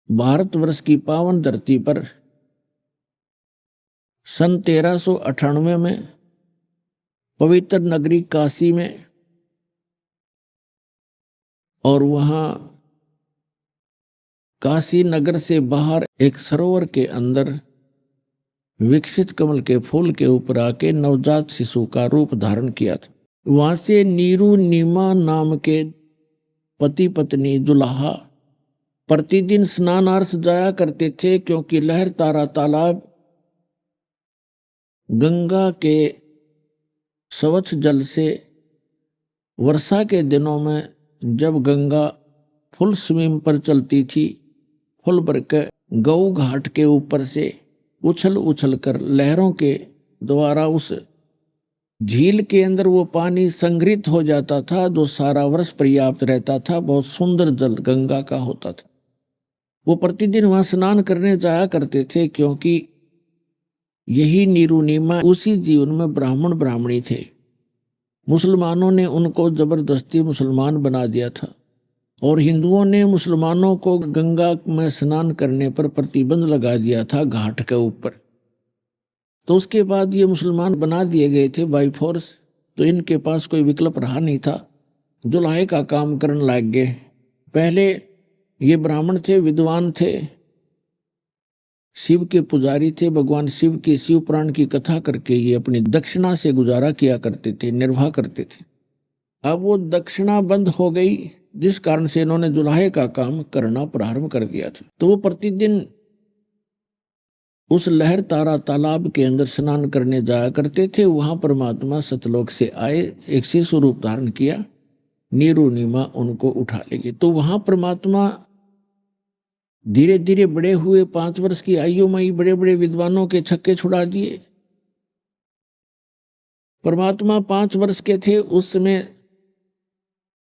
भारतवर्ष की पावन धरती पर सन 1398 में पवित्र नगरी काशी में, और वहां काशी नगर से बाहर एक सरोवर के अंदर विकसित कमल के फूल के ऊपर आके नवजात शिशु का रूप धारण किया था। वहां से नीरू नीमा नाम के पति पत्नी दुल्हा प्रतिदिन स्नानार्थ जाया करते थे, क्योंकि लहर तारा तालाब गंगा के स्वच्छ जल से वर्षा के दिनों में जब गंगा फुल स्विम पर चलती थी, फुल भर के गऊ घाट के ऊपर से उछल उछल कर लहरों के द्वारा उस झील के अंदर वो पानी संग्रहित हो जाता था, जो सारा वर्ष पर्याप्त रहता था। बहुत सुंदर जल गंगा का होता था। वो प्रतिदिन वहां स्नान करने जाया करते थे, क्योंकि यही नीरुनीमा उसी जीवन में ब्राह्मण ब्राह्मणी थे। मुसलमानों ने उनको जबरदस्ती मुसलमान बना दिया था, और हिंदुओं ने मुसलमानों को गंगा में स्नान करने पर प्रतिबंध लगा दिया था घाट के ऊपर। तो उसके बाद ये मुसलमान बना दिए गए थे बाई फोर्स। तो इनके पास कोई विकल्प रहा नहीं था, जुलाहे का काम करने लग गए। पहले ये ब्राह्मण थे, विद्वान थे, शिव के पुजारी थे, भगवान शिव के शिव पुराण की कथा करके ये अपनी दक्षिणा से गुजारा किया करते थे, निर्वाह करते थे। अब वो दक्षिणा बंद हो गई, जिस कारण से इन्होंने जुलाहे का काम करना प्रारंभ कर दिया था। तो वो प्रतिदिन उस लहर तारा तालाब के अंदर स्नान करने जाया करते थे। वहां परमात्मा सतलोक से आए, एक शिशु रूप धारण किया, नीरुनीमा उनको उठा ले गई। तो वहां परमात्मा धीरे धीरे बड़े हुए, 5 वर्ष की आयु में ही बड़े बड़े विद्वानों के छक्के छुड़ा दिए। परमात्मा 5 वर्ष के थे उस समय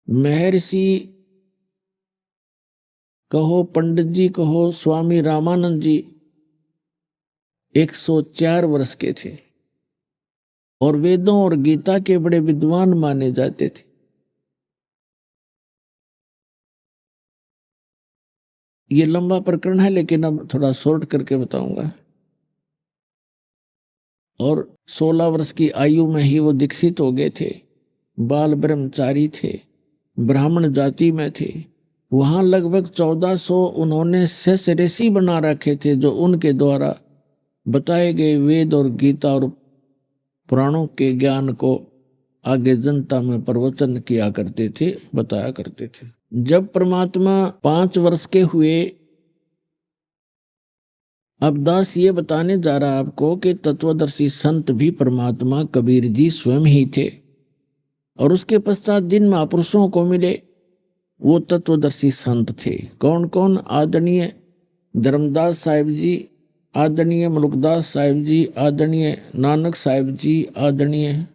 महर्षि कहो, पंडित जी कहो, स्वामी रामानंद जी 104 वर्ष के थे, और वेदों और गीता के बड़े विद्वान माने जाते थे। ये लंबा प्रकरण है, लेकिन अब थोड़ा शॉर्ट करके बताऊंगा। और 16 वर्ष की आयु में ही वो दीक्षित हो गए थे। बाल ब्रह्मचारी थे, ब्राह्मण जाति में थे। वहां लगभग 1400 उन्होंने शेष ऋषि बना रखे थे, जो उनके द्वारा बताए गए वेद और गीता और पुराणों के ज्ञान को आगे जनता में प्रवचन किया करते थे, बताया करते थे। जब परमात्मा 5 वर्ष के हुए, अब दास ये बताने जा रहा आपको कि तत्वदर्शी संत भी परमात्मा कबीर जी स्वयं ही थे। और उसके पश्चात जिन महापुरुषों को मिले वो तत्वदर्शी संत थे। कौन कौन? आदरणीय धर्मदास साहिब जी, आदरणीय मलुकदास साहिब जी, आदरणीय नानक साहिब जी, आदरणीय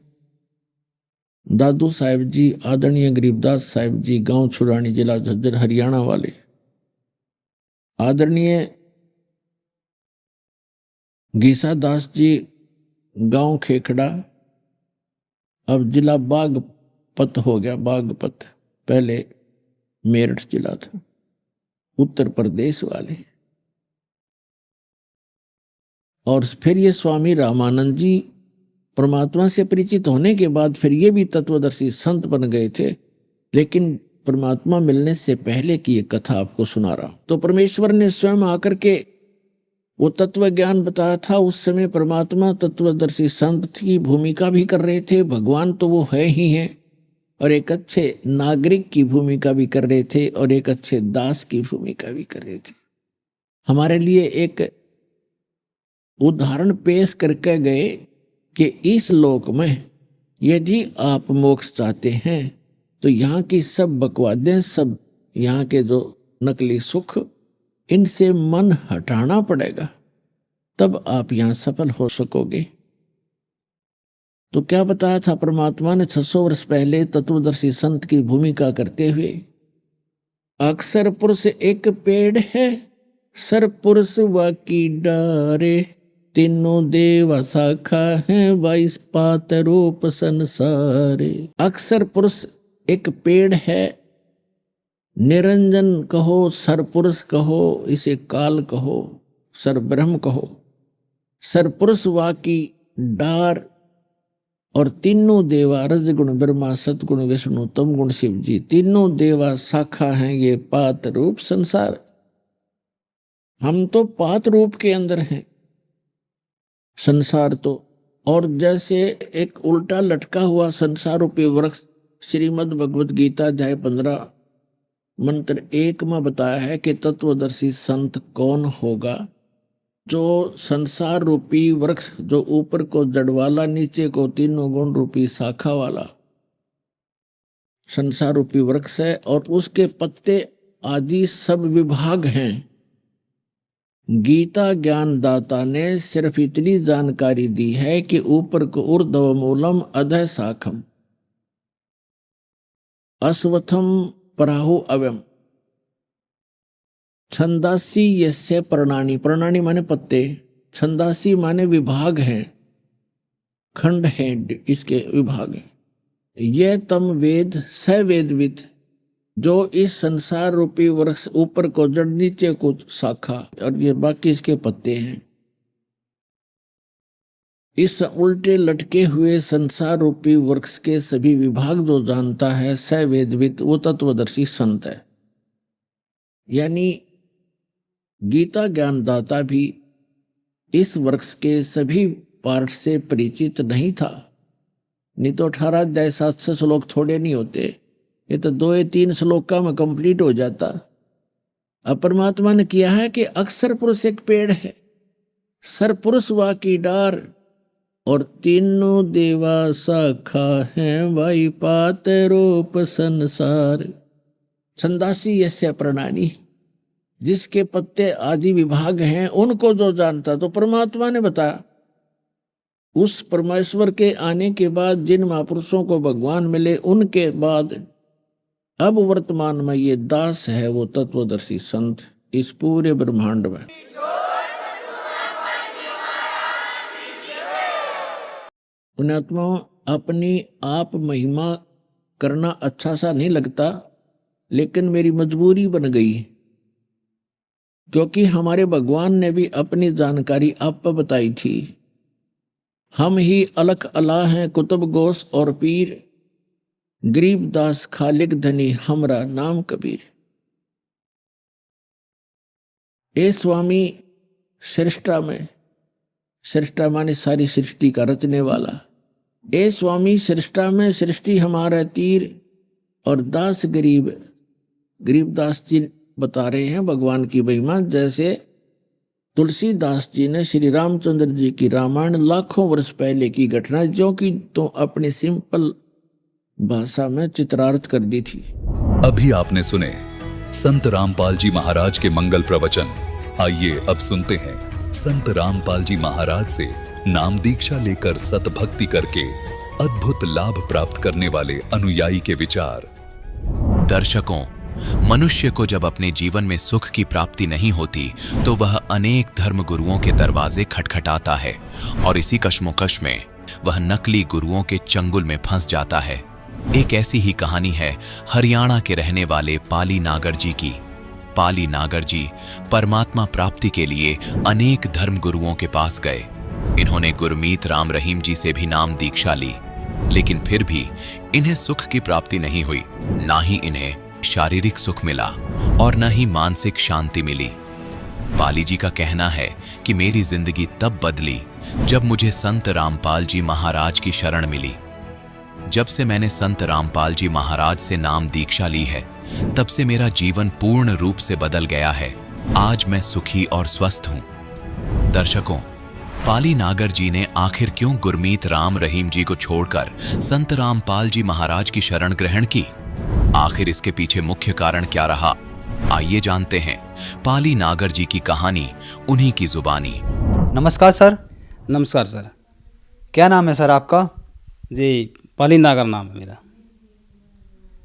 दादू साहिब जी, आदरणीय गरीबदास साहिब जी, गांव छुरानी, जिला झज्जर, हरियाणा वाले, आदरणीय गीसा दास जी, गांव खेखड़ा, अब जिला बागपत हो गया, बागपत, पहले मेरठ जिला था, उत्तर प्रदेश वाले। और फिर ये स्वामी रामानंद जी परमात्मा से परिचित होने के बाद फिर ये भी तत्वदर्शी संत बन गए थे। लेकिन परमात्मा मिलने से पहले की ये कथा आपको सुना रहा हूं। तो परमेश्वर ने स्वयं आकर के वो तत्व ज्ञान बताया था। उस समय परमात्मा तत्वदर्शी संत की भूमिका भी कर रहे थे। भगवान तो वो है ही हैं, और एक अच्छे नागरिक की भूमिका भी कर रहे थे, और एक अच्छे दास की भूमिका भी कर रहे थे। हमारे लिए एक उदाहरण पेश करके गए कि इस लोक में यदि आप मोक्ष चाहते हैं तो यहाँ की सब बकवादें, सब यहाँ के जो नकली सुख, इनसे मन हटाना पड़ेगा, तब आप यहाँ सफल हो सकोगे। तो क्या बताया था परमात्मा ने 600 वर्ष पहले तत्वदर्शी संत की भूमिका करते हुए? अक्सर पुरुष एक पेड़ है, सर पुरुष वाकी डारे, तीनों देवा शाखा है, 22 पात रूप संसारे। अक्सर पुरुष एक पेड़ है, निरंजन कहो, सर पुरुष कहो, इसे काल कहो, सर ब्रह्म कहो, सर पुरुष वाकी डार, और तीनों देवा, रजगुण ब्रह्मा, सतगुण विष्णु, तम गुण शिव जी, तीनों देवा शाखा हैं ये पात रूप संसार। हम तो पात रूप के अंदर हैं, संसार तो, और जैसे एक उल्टा लटका हुआ संसार रूपी वृक्ष श्रीमद् भगवत गीता अध्याय 15 मंत्र 1 में बताया है कि तत्वदर्शी संत कौन होगा? जो संसार रूपी वृक्ष, जो ऊपर को जड़ वाला, नीचे को तीनों गुण रूपी शाखा वाला संसार रूपी वृक्ष है, और उसके पत्ते आदि सब विभाग हैं। गीता ज्ञानदाता ने सिर्फ इतनी जानकारी दी है कि ऊपर को ऊर्ध्व मूलम अधः शाखम अश्वत्थम पराहु अव्यम छंदासी यस्य प्रणानी, प्रणानी माने पत्ते, छंदासी माने विभाग है, खंड है, इसके विभाग है। यह तम वेद स वेदविद, जो इस संसार रूपी वृक्ष ऊपर को जड़ नीचे को शाखा और ये बाकी इसके पत्ते हैं। इस उल्टे लटके हुए संसार रूपी वृक्ष के सभी विभाग जो जानता है स वेदविद, वो तत्वदर्शी संत है। यानी गीता ज्ञानदाता भी इस वृक्ष के सभी पार्ट से परिचित नहीं था, नहीं तो 18 अध्याय 700 श्लोक थोड़े नहीं होते, ये तो 2-3 श्लोका में कंप्लीट हो जाता। अब परमात्मा ने किया है कि अक्षर पुरुष एक पेड़ है, सरपुरुष वा की डार, और तीनों देवा शाखा हैं, वाई पात रूप संसार। छंदासी यस्य प्रणानी, जिसके पत्ते आदि विभाग हैं उनको जो जानता, तो परमात्मा ने बताया। उस परमेश्वर के आने के बाद जिन महापुरुषों को भगवान मिले, उनके बाद अब वर्तमान में ये दास है वो तत्वदर्शी संत इस पूरे ब्रह्मांड में। पुण्यात्माओं, अपनी आप महिमा करना अच्छा सा नहीं लगता, लेकिन मेरी मजबूरी बन गई, क्योंकि हमारे भगवान ने भी अपनी जानकारी आप पर बताई थी। हम ही अलख अला हैं कुतुब गोस और पीर, गरीब दास खालिक धनी हमरा नाम कबीर। ए स्वामी सृष्टा में, सृष्टा माने सारी सृष्टि का रचने वाला, ए स्वामी सृष्टा में सृष्टि हमारा तीर, और दास गरीब, गरीबदास जी बता रहे हैं भगवान की महिमा। जैसे तुलसीदास जी ने श्री रामचंद्र जी की रामायण लाखों वर्ष पहले की घटना जो कि तो अपनी सिंपल भाषा में चित्रार्थ कर दी थी। अभी आपने सुने संत रामपाल जी महाराज के मंगल प्रवचन। आइए अब सुनते हैं संत रामपाल जी महाराज से नाम दीक्षा लेकर सतभक्ति करके अद्भुत लाभ प्राप्त करने वाले अनुयायी के विचार। दर्शकों, मनुष्य को जब अपने जीवन में सुख की प्राप्ति नहीं होती तो वह अनेक धर्म गुरुओं के दरवाजे खटखटाता है और इसी कश्मोकश में वह नकली गुरुओं के चंगुल में फंस जाता है। एक ऐसी ही कहानी है हरियाणा के रहने वाले पाली नागर जी की। पाली नागर जी परमात्मा प्राप्ति के लिए अनेक धर्म गुरुओं के पास गए। इन्होंने गुरमीत राम रहीम जी से भी नाम दीक्षा ली, लेकिन फिर भी इन्हें सुख की प्राप्ति नहीं हुई। ना ही इन्हें शारीरिक सुख मिला और न ही मानसिक शांति मिली। पाली जी का कहना है कि मेरी जिंदगी तब बदली जब मुझे संत रामपाल जी महाराज की शरण मिली। जब से मैंने संत रामपाल जी महाराज से नाम दीक्षा ली है, तब से मेरा जीवन पूर्ण रूप से बदल गया है। आज मैं सुखी और स्वस्थ हूं। दर्शकों, पाली नागर जी ने आखिर क्यों गुरमीत राम रहीम जी को छोड़कर संत रामपाल जी महाराज की शरण ग्रहण की? आखिर इसके पीछे मुख्य कारण क्या रहा? आइए जानते हैं पाली नागर जी की कहानी उन्हीं की जुबानी। नमस्कार सर। नमस्कार सर। क्या नाम है सर आपका? जी, पाली नागर नाम है मेरा।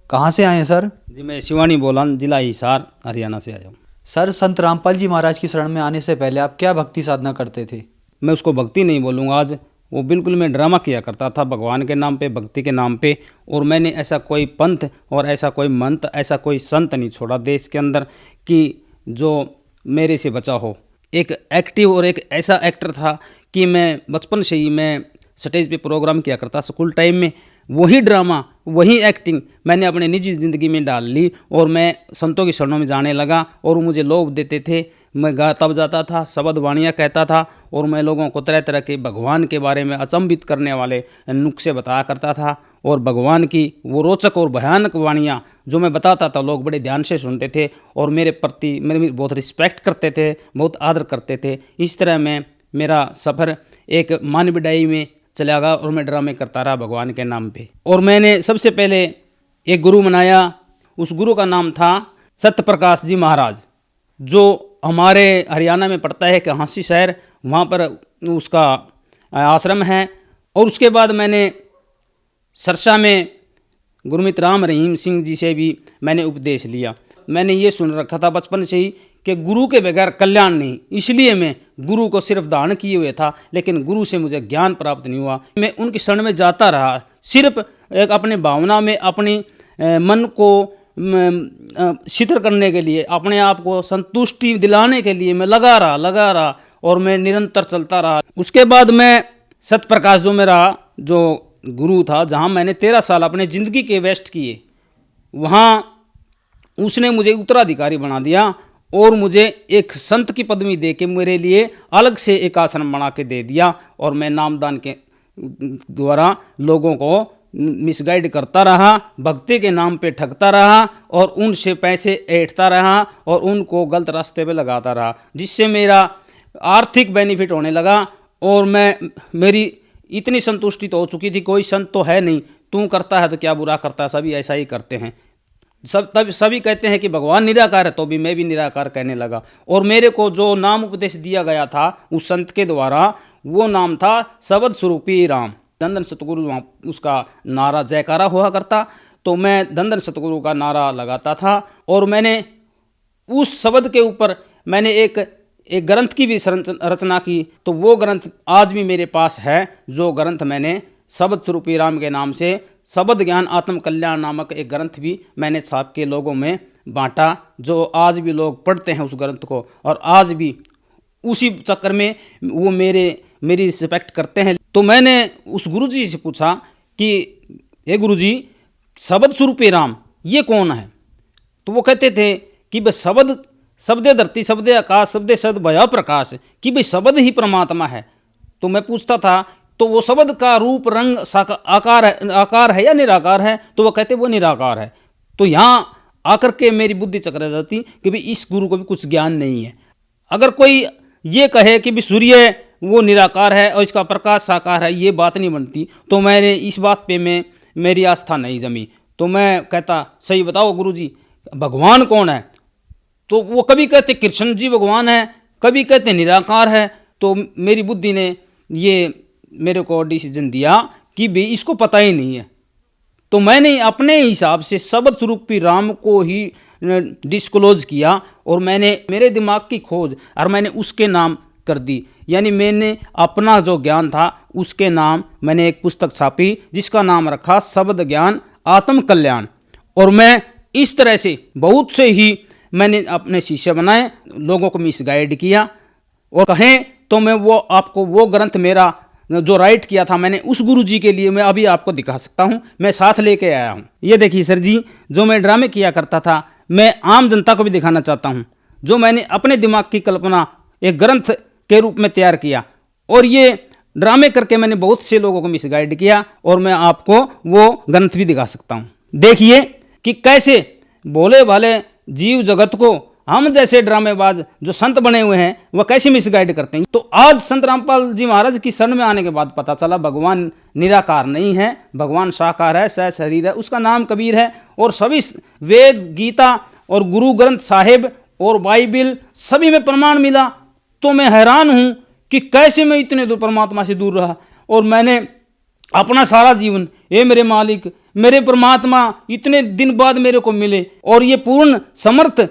कहाँ से आए हैं सर? जी, मैं शिवानी बोलान, जिला हिसार, हरियाणा से आया हूँ। सर, संत रामपाल जी महाराज की शरण में आने से पहले आप क्या भक्ति साधना करते थे? मैं उसको भक्ति नहीं बोलूँगा आज, वो बिल्कुल मैं ड्रामा किया करता था भगवान के नाम पे, भक्ति के नाम पे। और मैंने ऐसा कोई पंथ और ऐसा कोई मंत्र, ऐसा कोई संत नहीं छोड़ा देश के अंदर कि जो मेरे से बचा हो। एक एक्टिव और एक ऐसा एक्टर था कि मैं बचपन से ही मैं स्टेज पे प्रोग्राम किया करता स्कूल टाइम में। वही ड्रामा, वही एक्टिंग मैंने अपने निजी ज़िंदगी में डाल ली और मैं संतों की शरणों में जाने लगा। और वो मुझे लोभ देते थे, मैं गा तब जाता था, शब्द वाणियाँ कहता था और मैं लोगों को तरह तरह के भगवान के बारे में अचंभित करने वाले नुस्खे बताया करता था। और भगवान की वो रोचक और भयानक वाणियाँ जो मैं बताता था, लोग बड़े ध्यान से सुनते थे और मेरे प्रति मेरी बहुत रिस्पेक्ट करते थे, बहुत आदर करते थे। इस तरह में मेरा सफ़र एक मान बिडाई में चला गया और मैं ड्रामे करता रहा भगवान के नाम पे। और मैंने सबसे पहले एक गुरु मनाया, उस गुरु का नाम था सत्यप्रकाश जी महाराज, जो हमारे हरियाणा में पड़ता है कि हाँसी शहर, वहाँ पर उसका आश्रम है। और उसके बाद मैंने सरसा में गुरमीत राम रहीम सिंह जी से भी मैंने उपदेश लिया। मैंने ये सुन रखा था बचपन से ही कि गुरु के बगैर कल्याण नहीं, इसलिए मैं गुरु को सिर्फ दान किए हुए था, लेकिन गुरु से मुझे ज्ञान प्राप्त नहीं हुआ। मैं उनकी शरण में जाता रहा, सिर्फ एक अपने भावना में अपनी मन को शिथिल करने के लिए, अपने आप को संतुष्टि दिलाने के लिए मैं लगा रहा और मैं निरंतर चलता रहा। उसके बाद मैं सतप्रकाश जो मेरा जो गुरु था, जहाँ मैंने 13 साल अपने ज़िंदगी के वेस्ट किए, वहाँ उसने मुझे उत्तराधिकारी बना दिया और मुझे एक संत की पदवी दे के मेरे लिए अलग से एक आश्रम बना के दे दिया। और मैं नामदान के द्वारा लोगों को मिसगाइड करता रहा, भक्ति के नाम पे ठगता रहा और उनसे पैसे ऐंठता रहा और उनको गलत रास्ते पे लगाता रहा, जिससे मेरा आर्थिक बेनिफिट होने लगा। और मेरी इतनी संतुष्टि तो हो चुकी थी, कोई संत तो है नहीं, तू करता है तो क्या बुरा करता है, सभी ऐसा ही करते हैं। सभी कहते हैं कि भगवान निराकार है, तो भी मैं भी निराकार कहने लगा। और मेरे को जो नाम उपदेश दिया गया था उस संत के द्वारा, वो नाम था शब्द स्वरूपी राम। धन सतगुरु वहाँ उसका नारा जयकारा हुआ करता, तो मैं धन सतगुरु का नारा लगाता था। और मैंने उस शब्द के ऊपर मैंने एक ग्रंथ की भी रचना की, तो वो ग्रंथ आज भी मेरे पास है। जो ग्रंथ मैंने शब्द स्वरूपी राम के नाम से शब्द ज्ञान आत्म कल्याण नामक एक ग्रंथ भी मैंने छाप के लोगों में बांटा, जो आज भी लोग पढ़ते हैं उस ग्रंथ को, और आज भी उसी चक्कर में वो मेरी रिस्पेक्ट करते हैं। तो मैंने उस गुरुजी से पूछा कि हे गुरुजी, शब्द स्वरूपी राम ये कौन है? तो वो कहते थे कि भाई शब्दे धरती, शब्दे आकाश, शब्दे सद भया प्रकाश, कि भाई शब्द ही परमात्मा है। तो मैं पूछता था तो वो शब्द का रूप रंग आकार है या निराकार है? तो वो कहते वो निराकार है। तो यहाँ आकर के मेरी बुद्धि चकर जाती कि भाई इस गुरु को भी कुछ ज्ञान नहीं है। अगर कोई ये कहे कि भाई सूर्य वो निराकार है और इसका प्रकाश साकार है, ये बात नहीं बनती। तो मैंने इस बात पे मेरी आस्था नहीं जमी। तो मैं कहता सही बताओ गुरुजी, भगवान कौन है? तो वो कभी कहते कृष्ण जी भगवान है, कभी कहते निराकार है। तो मेरी बुद्धि ने ये मेरे को डिसीजन दिया कि भाई इसको पता ही नहीं है। तो मैंने अपने हिसाब से शब्द स्वरूपी राम को ही डिस्क्लोज किया और मैंने मेरे दिमाग की खोज और मैंने उसके नाम कर दी। यानी मैंने अपना जो ज्ञान था उसके नाम मैंने एक पुस्तक छापी जिसका नाम रखा शब्द ज्ञान आत्म कल्याण। और मैं इस तरह से बहुत से ही मैंने अपने शिष्य बनाए, लोगों को मिसगाइड किया। और कहें तो मैं वो आपको वो ग्रंथ मेरा जो राइट किया था मैंने उस गुरु जी के लिए मैं अभी आपको दिखा सकता हूँ, मैं साथ लेके आया हूँ। ये देखिए सर जी, जो मैं ड्रामे किया करता था मैं आम जनता को भी दिखाना चाहता हूँ, जो मैंने अपने दिमाग की कल्पना एक ग्रंथ के रूप में तैयार किया। और ये ड्रामे करके मैंने बहुत से लोगों को मिसगाइड किया और मैं आपको वो ग्रंथ भी दिखा सकता हूँ। देखिए कि कैसे भोले भाले जीव जगत को हम जैसे ड्रामेबाज जो संत बने हुए हैं वह कैसे मिसगाइड करते हैं। तो आज संत रामपाल जी महाराज की शरण में आने के बाद पता चला भगवान निराकार नहीं है, भगवान साकार है, सह शरीर है, उसका नाम कबीर है। और सभी वेद गीता और गुरु ग्रंथ साहिब और बाइबिल सभी में प्रमाण मिला। तो मैं हैरान हूँ कि कैसे मैं इतने दूर परमात्मा से दूर रहा। और मैंने अपना सारा जीवन, ये मेरे मालिक मेरे परमात्मा इतने दिन बाद मेरे को मिले, और ये पूर्ण समर्थ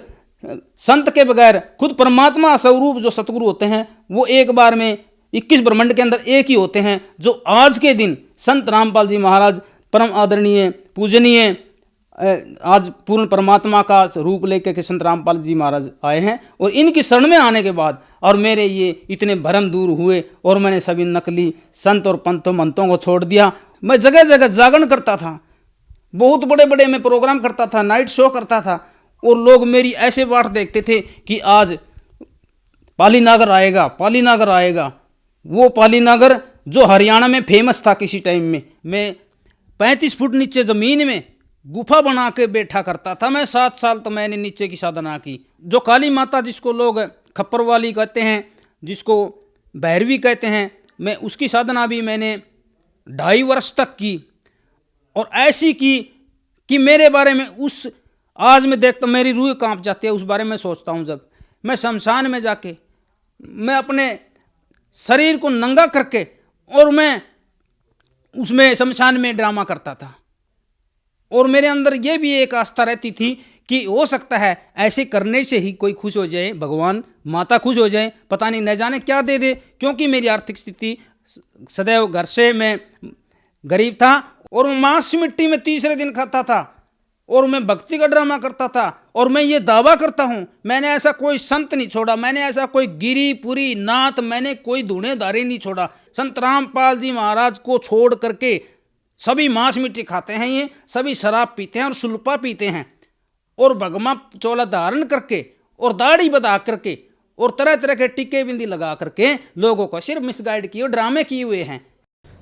संत के बगैर खुद परमात्मा स्वरूप जो सतगुरु होते हैं वो एक बार में 21 ब्रह्मांड के अंदर एक ही होते हैं। जो आज के दिन संत रामपाल जी महाराज परम आदरणीय पूजनीय आज पूर्ण परमात्मा का रूप लेकर के संत रामपाल जी महाराज आए हैं। और इनकी शरण में आने के बाद और मेरे ये इतने भरम दूर हुए और मैंने सभी नकली संत और पंतों मंतों को छोड़ दिया। मैं जगह जगह जागरण करता था, बहुत बड़े बड़े मैं प्रोग्राम करता था, नाइट शो करता था, और लोग मेरी ऐसे बाट देखते थे कि आज पालीनागर आएगा, पालीनागर आएगा। वो पालीनागर जो हरियाणा में फेमस था किसी टाइम में। मैं 35 फुट नीचे ज़मीन में गुफा बना के बैठा करता था। मैं 7 साल तो मैंने नीचे की साधना की। जो काली माता जिसको लोग खप्पर वाली कहते हैं, जिसको भैरवी कहते हैं, मैं उसकी साधना भी मैंने 2.5 वर्ष तक की। और ऐसी की कि मेरे बारे में उस आज मैं देखता मेरी रूह कांप जाती है उस बारे में सोचता हूँ। जब मैं शमशान में जाके मैं अपने शरीर को नंगा करके और मैं उसमें शमशान में ड्रामा करता था। और मेरे अंदर ये भी एक आस्था रहती थी कि हो सकता है ऐसे करने से ही कोई खुश हो जाए, भगवान माता खुश हो जाए, पता नहीं न जाने क्या दे दे। क्योंकि मेरी आर्थिक स्थिति सदैव घर से मैं गरीब था और मांस मिट्टी में तीसरे दिन खाता था और मैं भक्ति का ड्रामा करता था। और मैं ये दावा करता हूँ, मैंने ऐसा कोई संत नहीं छोड़ा, मैंने ऐसा कोई गिरी पुरी नाथ, मैंने कोई धुनेदारी नहीं छोड़ा। संत रामपाल जी महाराज को छोड़ करके सभी मांस मिट्टी खाते हैं, ये सभी शराब पीते हैं और सुल्पा पीते हैं और भगमा चोला धारण करके और दाढ़ी बधा करके और तरह तरह के टिक्के बिंदी लगा करके लोगों को सिर्फ मिसगाइड किए और ड्रामे किए हुए हैं।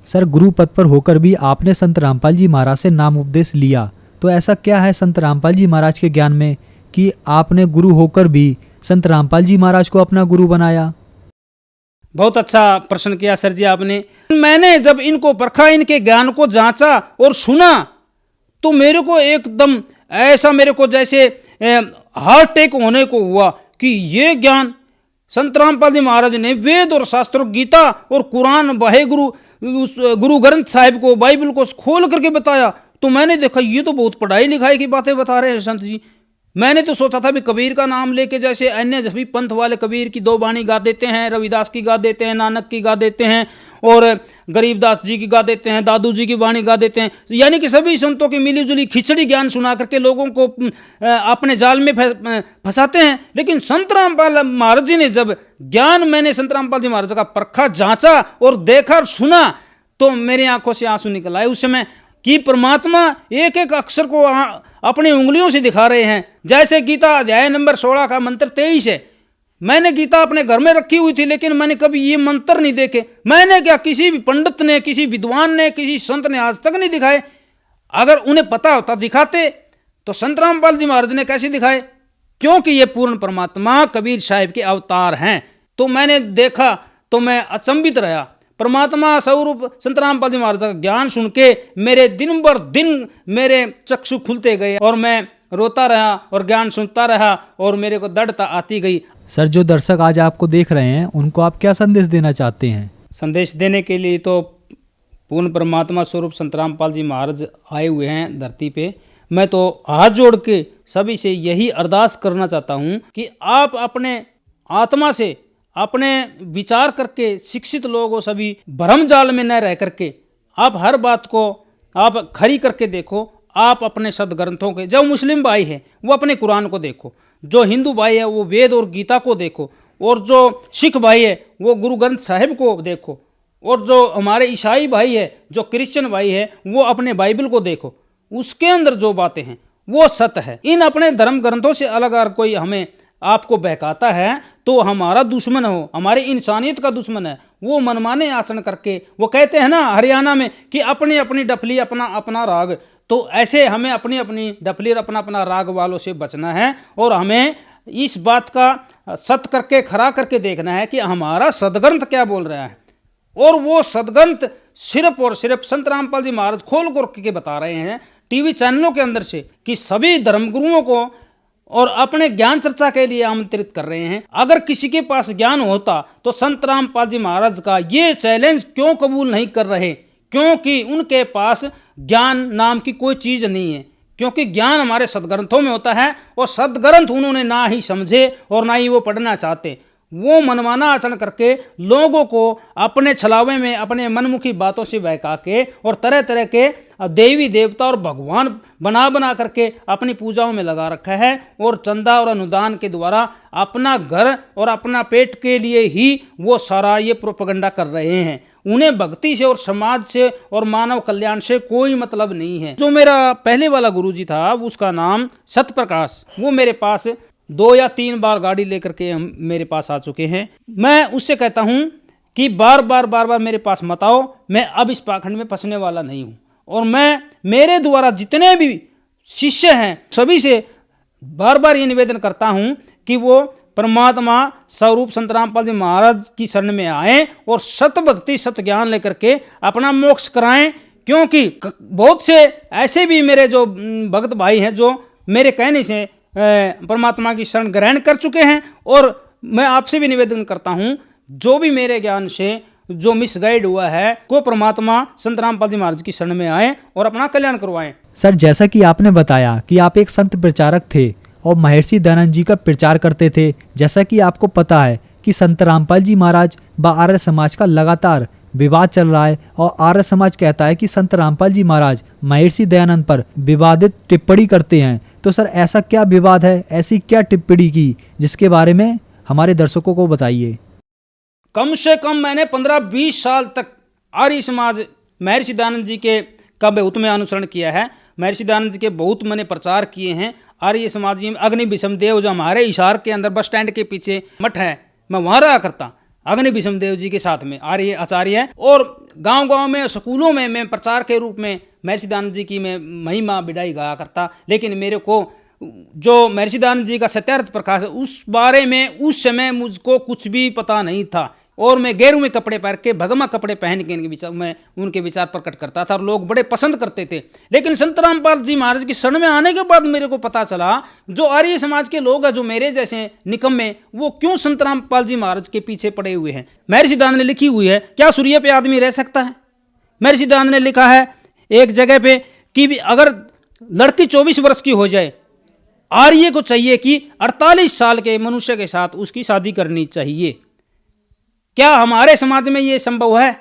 सर, गुरु पद पर होकर भी आपने संत रामपाल जी महाराज से नाम उपदेश लिया, तो ऐसा क्या है संत रामपाल जी महाराज के ज्ञान में कि आपने गुरु होकर भी संत रामपाल जी महाराज को अपना गुरु बनाया? बहुत अच्छा प्रश्न किया सर जी आपने। मैंने जब इनको परखा, इनके ज्ञान को जांचा और सुना, तो मेरे को एकदम ऐसा मेरे को जैसे हार्ट अटैक होने को हुआ कि ये ज्ञान संत रामपाल जी महाराज ने वेद और शास्त्रों, गीता और कुरान, वाहे गुरु ग्रंथ साहिब को, बाइबल को खोल करके बताया। तो मैंने देखा ये तो बहुत पढ़ाई लिखाई की बातें बता रहे हैं संत जी। मैंने तो सोचा था भी कबीर का नाम लेके जैसे अन्य सभी पंथ वाले कबीर की 2 बाणी गा देते हैं, रविदास की गा देते हैं, नानक की गा देते हैं और गरीबदास जी की गा देते हैं, दादू जी की बाणी गा देते हैं, यानी कि सभी संतों की मिलीजुली खिचड़ी ज्ञान सुना करके लोगों को अपने जाल में फंसाते हैं। लेकिन संत रामपाल महाराज जी ने जब ज्ञान, मैंने संत रामपाल जी महाराज का परखा, जांचा और देखा और सुना, तो मेरी आंखों से आंसू निकल आए उस समय कि परमात्मा एक एक अक्षर को अपनी उंगलियों से दिखा रहे हैं। जैसे गीता अध्याय नंबर 16 का मंत्र 23 है। मैंने गीता अपने घर में रखी हुई थी, लेकिन मैंने कभी ये मंत्र नहीं देखे। मैंने क्या, किसी भी पंडित ने, किसी विद्वान ने, किसी संत ने आज तक नहीं दिखाए। अगर उन्हें पता होता दिखाते, तो संत रामपाल जी महाराज ने कैसे दिखाए? क्योंकि ये पूर्ण परमात्मा कबीर साहिब के अवतार हैं। तो मैंने देखा तो मैं अचंभित रहा। परमात्मा स्वरूप संत रामपाल जी महाराज का ज्ञान सुन के मेरे दिन बर दिन मेरे चक्षु खुलते गए और मैं रोता रहा और ज्ञान सुनता रहा और मेरे को दृढ़ता आती गई। सर, जो दर्शक आज आपको देख रहे हैं उनको आप क्या संदेश देना चाहते हैं? संदेश देने के लिए तो पूर्ण परमात्मा स्वरूप संत रामपाल जी महाराज आए हुए हैं धरती पे। मैं तो हाथ जोड़ के सभी से यही अरदास करना चाहता हूँ कि आप अपने आत्मा से, अपने विचार करके, शिक्षित लोगों सभी भ्रम जाल में न रह करके आप हर बात को आप खरी करके देखो। आप अपने सदग्रंथों के, जो मुस्लिम भाई है वो अपने कुरान को देखो, जो हिंदू भाई है वो वेद और गीता को देखो, और जो सिख भाई है वो गुरु ग्रंथ साहिब को देखो, और जो हमारे ईसाई भाई है, जो क्रिश्चियन भाई है वो अपने बाइबल को देखो। उसके अंदर जो बातें हैं वो सत्य है। इन अपने धर्म ग्रंथों से अलग अगर कोई हमें आपको बहकाता है तो हमारा दुश्मन हो, हमारी इंसानियत का दुश्मन है। वो मनमाने आचरण करके, वो कहते हैं ना हरियाणा में कि अपनी अपनी डफली अपना अपना राग, तो ऐसे हमें अपनी अपनी डफली और अपना अपना राग वालों से बचना है। और हमें इस बात का सत्य करके, खरा करके देखना है कि हमारा सदग्रंथ क्या बोल रहा है। और वो सदग्रंथ सिर्फ और सिर्फ संत रामपाल जी महाराज खोल करके बता रहे हैं टीवी चैनलों के अंदर से कि सभी धर्मगुरुओं को और अपने ज्ञान चर्चा के लिए आमंत्रित कर रहे हैं। अगर किसी के पास ज्ञान होता तो संत रामपाल जी महाराज का ये चैलेंज क्यों कबूल नहीं कर रहे? क्योंकि उनके पास ज्ञान नाम की कोई चीज़ नहीं है। क्योंकि ज्ञान हमारे सदग्रंथों में होता है और सदग्रंथ उन्होंने ना ही समझे और ना ही वो पढ़ना चाहते। वो मनमाना आचरण करके लोगों को अपने छलावे में, अपने मनमुखी बातों से बहका के और तरह तरह के देवी देवता और भगवान बना करके अपनी पूजाओं में लगा रखा है। और चंदा और अनुदान के द्वारा अपना घर और अपना पेट के लिए ही वो सारा ये प्रोपेगेंडा कर रहे हैं। उन्हें भक्ति से और समाज से और मानव कल्याण से कोई मतलब नहीं है। जो मेरा पहले वाला गुरुजी था उसका नाम सतप्रकाश, वो मेरे पास 2 या 3 बार गाड़ी लेकर के हम मेरे पास आ चुके हैं। मैं उससे कहता हूं कि बार बार मेरे पास मत आओ, मैं अब इस पाखंड में फंसने वाला नहीं हूं। और मैं मेरे द्वारा जितने भी शिष्य हैं सभी से बार ये निवेदन करता हूं कि वो परमात्मा स्वरूप संत रामपाल जी महाराज की शरण में आए और सत भक्ति सत ज्ञान लेकर के अपना मोक्ष कराएं। क्योंकि बहुत से ऐसे भी मेरे जो भक्त भाई हैं जो मेरे कहने से परमात्मा की शरण ग्रहण कर चुके हैं। और मैं आपसे भी निवेदन करता हूँ, जो भी मेरे ज्ञान से जो मिसगाइड हुआ है, वो परमात्मा संत रामपाल जी महाराज की शरण में आए और अपना कल्याण करवाएं। सर, जैसा कि आपने बताया कि आप एक संत प्रचारक थे और महर्षि दयानंद जी का प्रचार करते थे, जैसा कि आपको पता है कि संत रामपाल जी महाराज व आर्य समाज का लगातार विवाद चल रहा है और आर्य समाज कहता है कि संत रामपाल जी महाराज महर्षि दयानंद पर विवादित टिप्पणी करते हैं। तो सर, ऐसा क्या विवाद है, ऐसी क्या टिप्पणी की जिसके बारे में हमारे दर्शकों को बताइए। कम से कम मैंने 15-20 साल तक आर्य समाज महर्षि दयानंद जी के का बहुत में अनुसरण किया है। महर्षि दयानंद जी के बहुत मैंने प्रचार किए हैं। आर्य समाज में अग्नि विषम देव, जो हमारे हिसार के अंदर बस स्टैंड के पीछे मठ है, मैं वहाँ रहा करता अग्नि विषम देव जी के साथ में आर्य आचार्य है। और गांव-गांव में, स्कूलों में मैं प्रचार के रूप में महर्षि दयानंद जी की मैं महिमा बिडाई गाया करता। लेकिन मेरे को जो महर्षि दयानंद जी का सत्यार्थ प्रकाश है, उस बारे में उस समय मुझको कुछ भी पता नहीं था। और मैं गेरुए कपड़े पहन के, भगमा कपड़े पहन के मैं उनके विचार प्रकट करता था और लोग बड़े पसंद करते थे। लेकिन संत रामपाल जी महाराज की शरण में आने के बाद मेरे को पता चला, जो आर्य समाज के लोग हैं, जो मेरे जैसे निकम्मे, वो क्यों संत रामपाल जी महाराज के पीछे पड़े हुए हैं। महर्षि दयानंद ने लिखी हुई है, क्या सूर्य पे आदमी रह सकता है। महर्षि दयानंद ने लिखा है एक जगह पे कि अगर लड़की 24 वर्ष की हो जाए, आर्य को चाहिए कि 48 साल के मनुष्य के साथ उसकी शादी करनी चाहिए। क्या हमारे समाज में ये संभव है?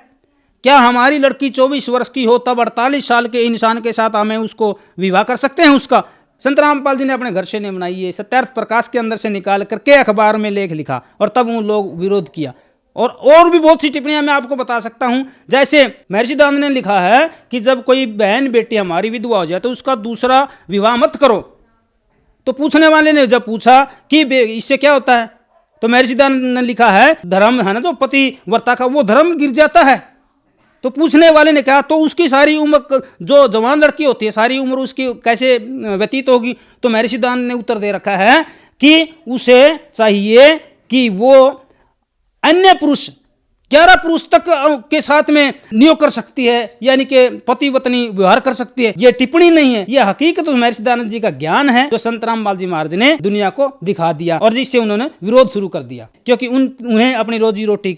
क्या हमारी लड़की 24 वर्ष की हो तब 48 साल के इंसान के साथ हमें उसको विवाह कर सकते हैं? उसका संत रामपाल जी ने अपने घर से नहीं बनाई है, सत्यार्थ प्रकाश के अंदर से निकाल करके अखबार में लेख लिखा और तब उन लोग विरोध किया। और भी बहुत सी टिप्पणियां मैं आपको बता सकता हूं। जैसे महर्षि दयानंद ने लिखा है कि जब कोई बहन बेटी हमारी विधवा हो जाए तो उसका दूसरा विवाह मत करो। तो पूछने वाले ने जब पूछा कि इससे क्या होता है, तो महर्षि दयानंद ने लिखा है, धर्म है ना जो पति वर्ता का, वो धर्म गिर जाता है। तो पूछने वाले ने कहा, तो उसकी सारी उम्र, जो जवान लड़की होती है, सारी उम्र उसकी कैसे व्यतीत होगी? तो महर्षि दयानंद ने उत्तर दे रखा है कि उसे चाहिए कि वो अन्य पुरुष 11 पुरुष तक के साथ में नियोग कर सकती है, यानी कि पति पत्नी व्यवहार कर सकती है। ये टिप्पणी नहीं है, ये हकीकत महर्षि दयानंद जी का ज्ञान है, जो संत रामपाल जी महाराज ने दुनिया को दिखा दिया और जिससे उन्होंने विरोध शुरू कर दिया। क्योंकि उन्हें अपनी रोजी रोटी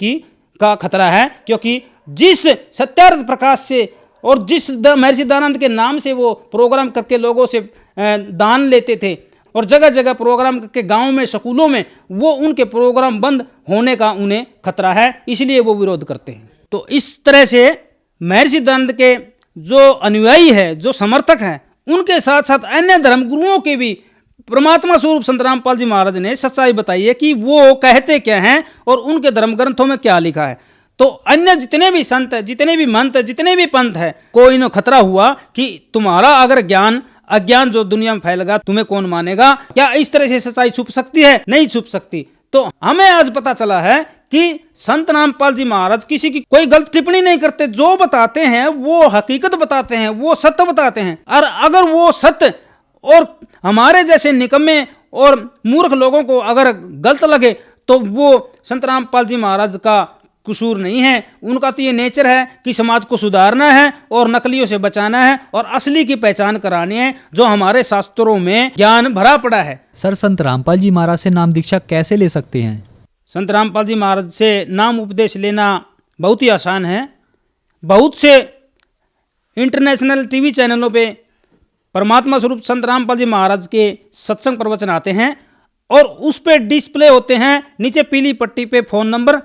का खतरा है। क्योंकि जिस सत्यार्थ प्रकाश से और जिस महर्षि दयानंद के नाम से वो प्रोग्राम करके लोगों से दान लेते थे और जगह जगह प्रोग्राम करके गाँव में, स्कूलों में, वो उनके प्रोग्राम बंद होने का उन्हें खतरा है, इसलिए वो विरोध करते हैं। तो इस तरह से महर्षि दयानंद के जो अनुयायी है, जो समर्थक हैं, उनके साथ साथ अन्य धर्मगुरुओं के भी परमात्मा स्वरूप संत रामपाल जी महाराज ने सच्चाई बताई है कि वो कहते क्या हैं और उनके धर्म ग्रंथों में क्या लिखा है। तो अन्य जितने भी संत है, जितने भी मंत है, जितने भी पंथ है, कोई न खतरा हुआ कि तुम्हारा अगर अज्ञान जो दुनिया में फैलेगा, तुम्हें कौन मानेगा? क्या इस तरह से सच्चाई छुप सकती है? नहीं छुप सकती। तो हमें आज पता चला है कि संत रामपाल जी महाराज किसी की कोई गलत टिप्पणी नहीं करते। जो बताते हैं वो हकीकत बताते हैं, वो सत्य बताते हैं। और अगर वो सत्य और हमारे जैसे निकम्मे और मूर्ख लोगों को अगर गलत लगे तो वो संत रामपाल जी महाराज का कसूर नहीं है। उनका तो ये नेचर है कि समाज को सुधारना है और नकलियों से बचाना है और असली की पहचान करानी है, जो हमारे शास्त्रों में ज्ञान भरा पड़ा है। सर, संत रामपाल जी महाराज से नाम दीक्षा कैसे ले सकते हैं? संत रामपाल जी महाराज से नाम उपदेश लेना बहुत ही आसान है। बहुत से इंटरनेशनल टीवी चैनलों पे परमात्मा स्वरूप संत रामपाल जी महाराज के सत्संग प्रवचन आते हैं और उस पे डिस्प्ले होते हैं नीचे पीली पट्टी पे फ़ोन नंबर।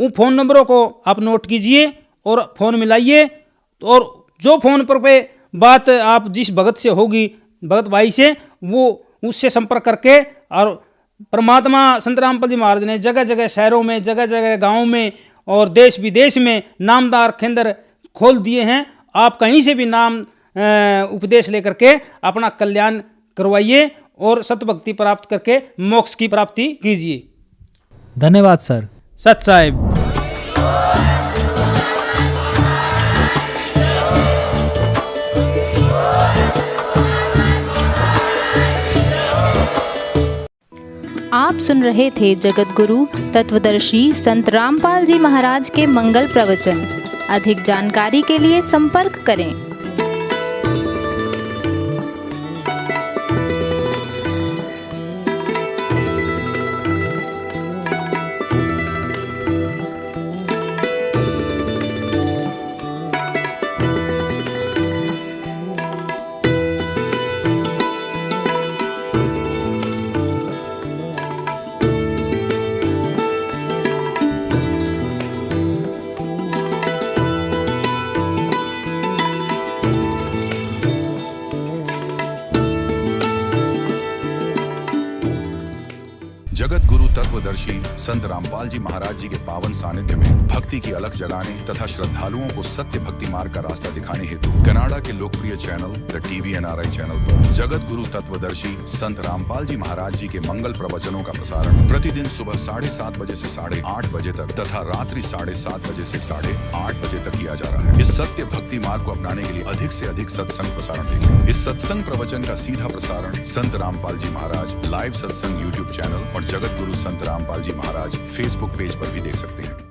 उन फ़ोन नंबरों को आप नोट कीजिए और फ़ोन मिलाइए, और जो फ़ोन पर पे बात आप जिस भगत से होगी, भगत भाई से, वो उससे संपर्क करके, और परमात्मा संत रामपाल जी महाराज ने जगह जगह शहरों में, जगह जगह गाँव में और देश विदेश में नामदार केंद्र खोल दिए हैं। आप कहीं से भी नाम उपदेश लेकर के अपना कल्याण करवाइए और सतभक्ति प्राप्त करके मोक्ष की प्राप्ति कीजिए। धन्यवाद सर। सत साहिब। आप सुन रहे थे जगत गुरु तत्वदर्शी संत रामपाल जी महाराज के मंगल प्रवचन। अधिक जानकारी के लिए संपर्क करें। जगत गुरु तत्वदर्शी संत रामपाल जी महाराज जी के पावन सानिध्य में भक्ति की अलख जगाने तथा श्रद्धालुओं को सत्य भक्ति मार्ग का रास्ता दिखाने हेतु कनाडा के लोकप्रिय channel the TV NRI channel पर जगत गुरु तत्वदर्शी संत रामपाल जी महाराज जी के मंगल प्रवचनों का प्रसारण प्रतिदिन सुबह 7:30 बजे से 8:30 बजे तक तथा रात्रि 7:30 बजे से 8:30 बजे तक किया जा रहा है। इस सत्य भक्ति मार्ग को अपनाने के लिए अधिक से अधिक सत्संग प्रसारण देखें। इस सत्संग प्रवचन का सीधा प्रसारण संत रामपाल जी महाराज लाइव सत्संग YouTube चैनल और जगत गुरु संत रामपाल जी महाराज Facebook पेज पर भी देख सकते हैं।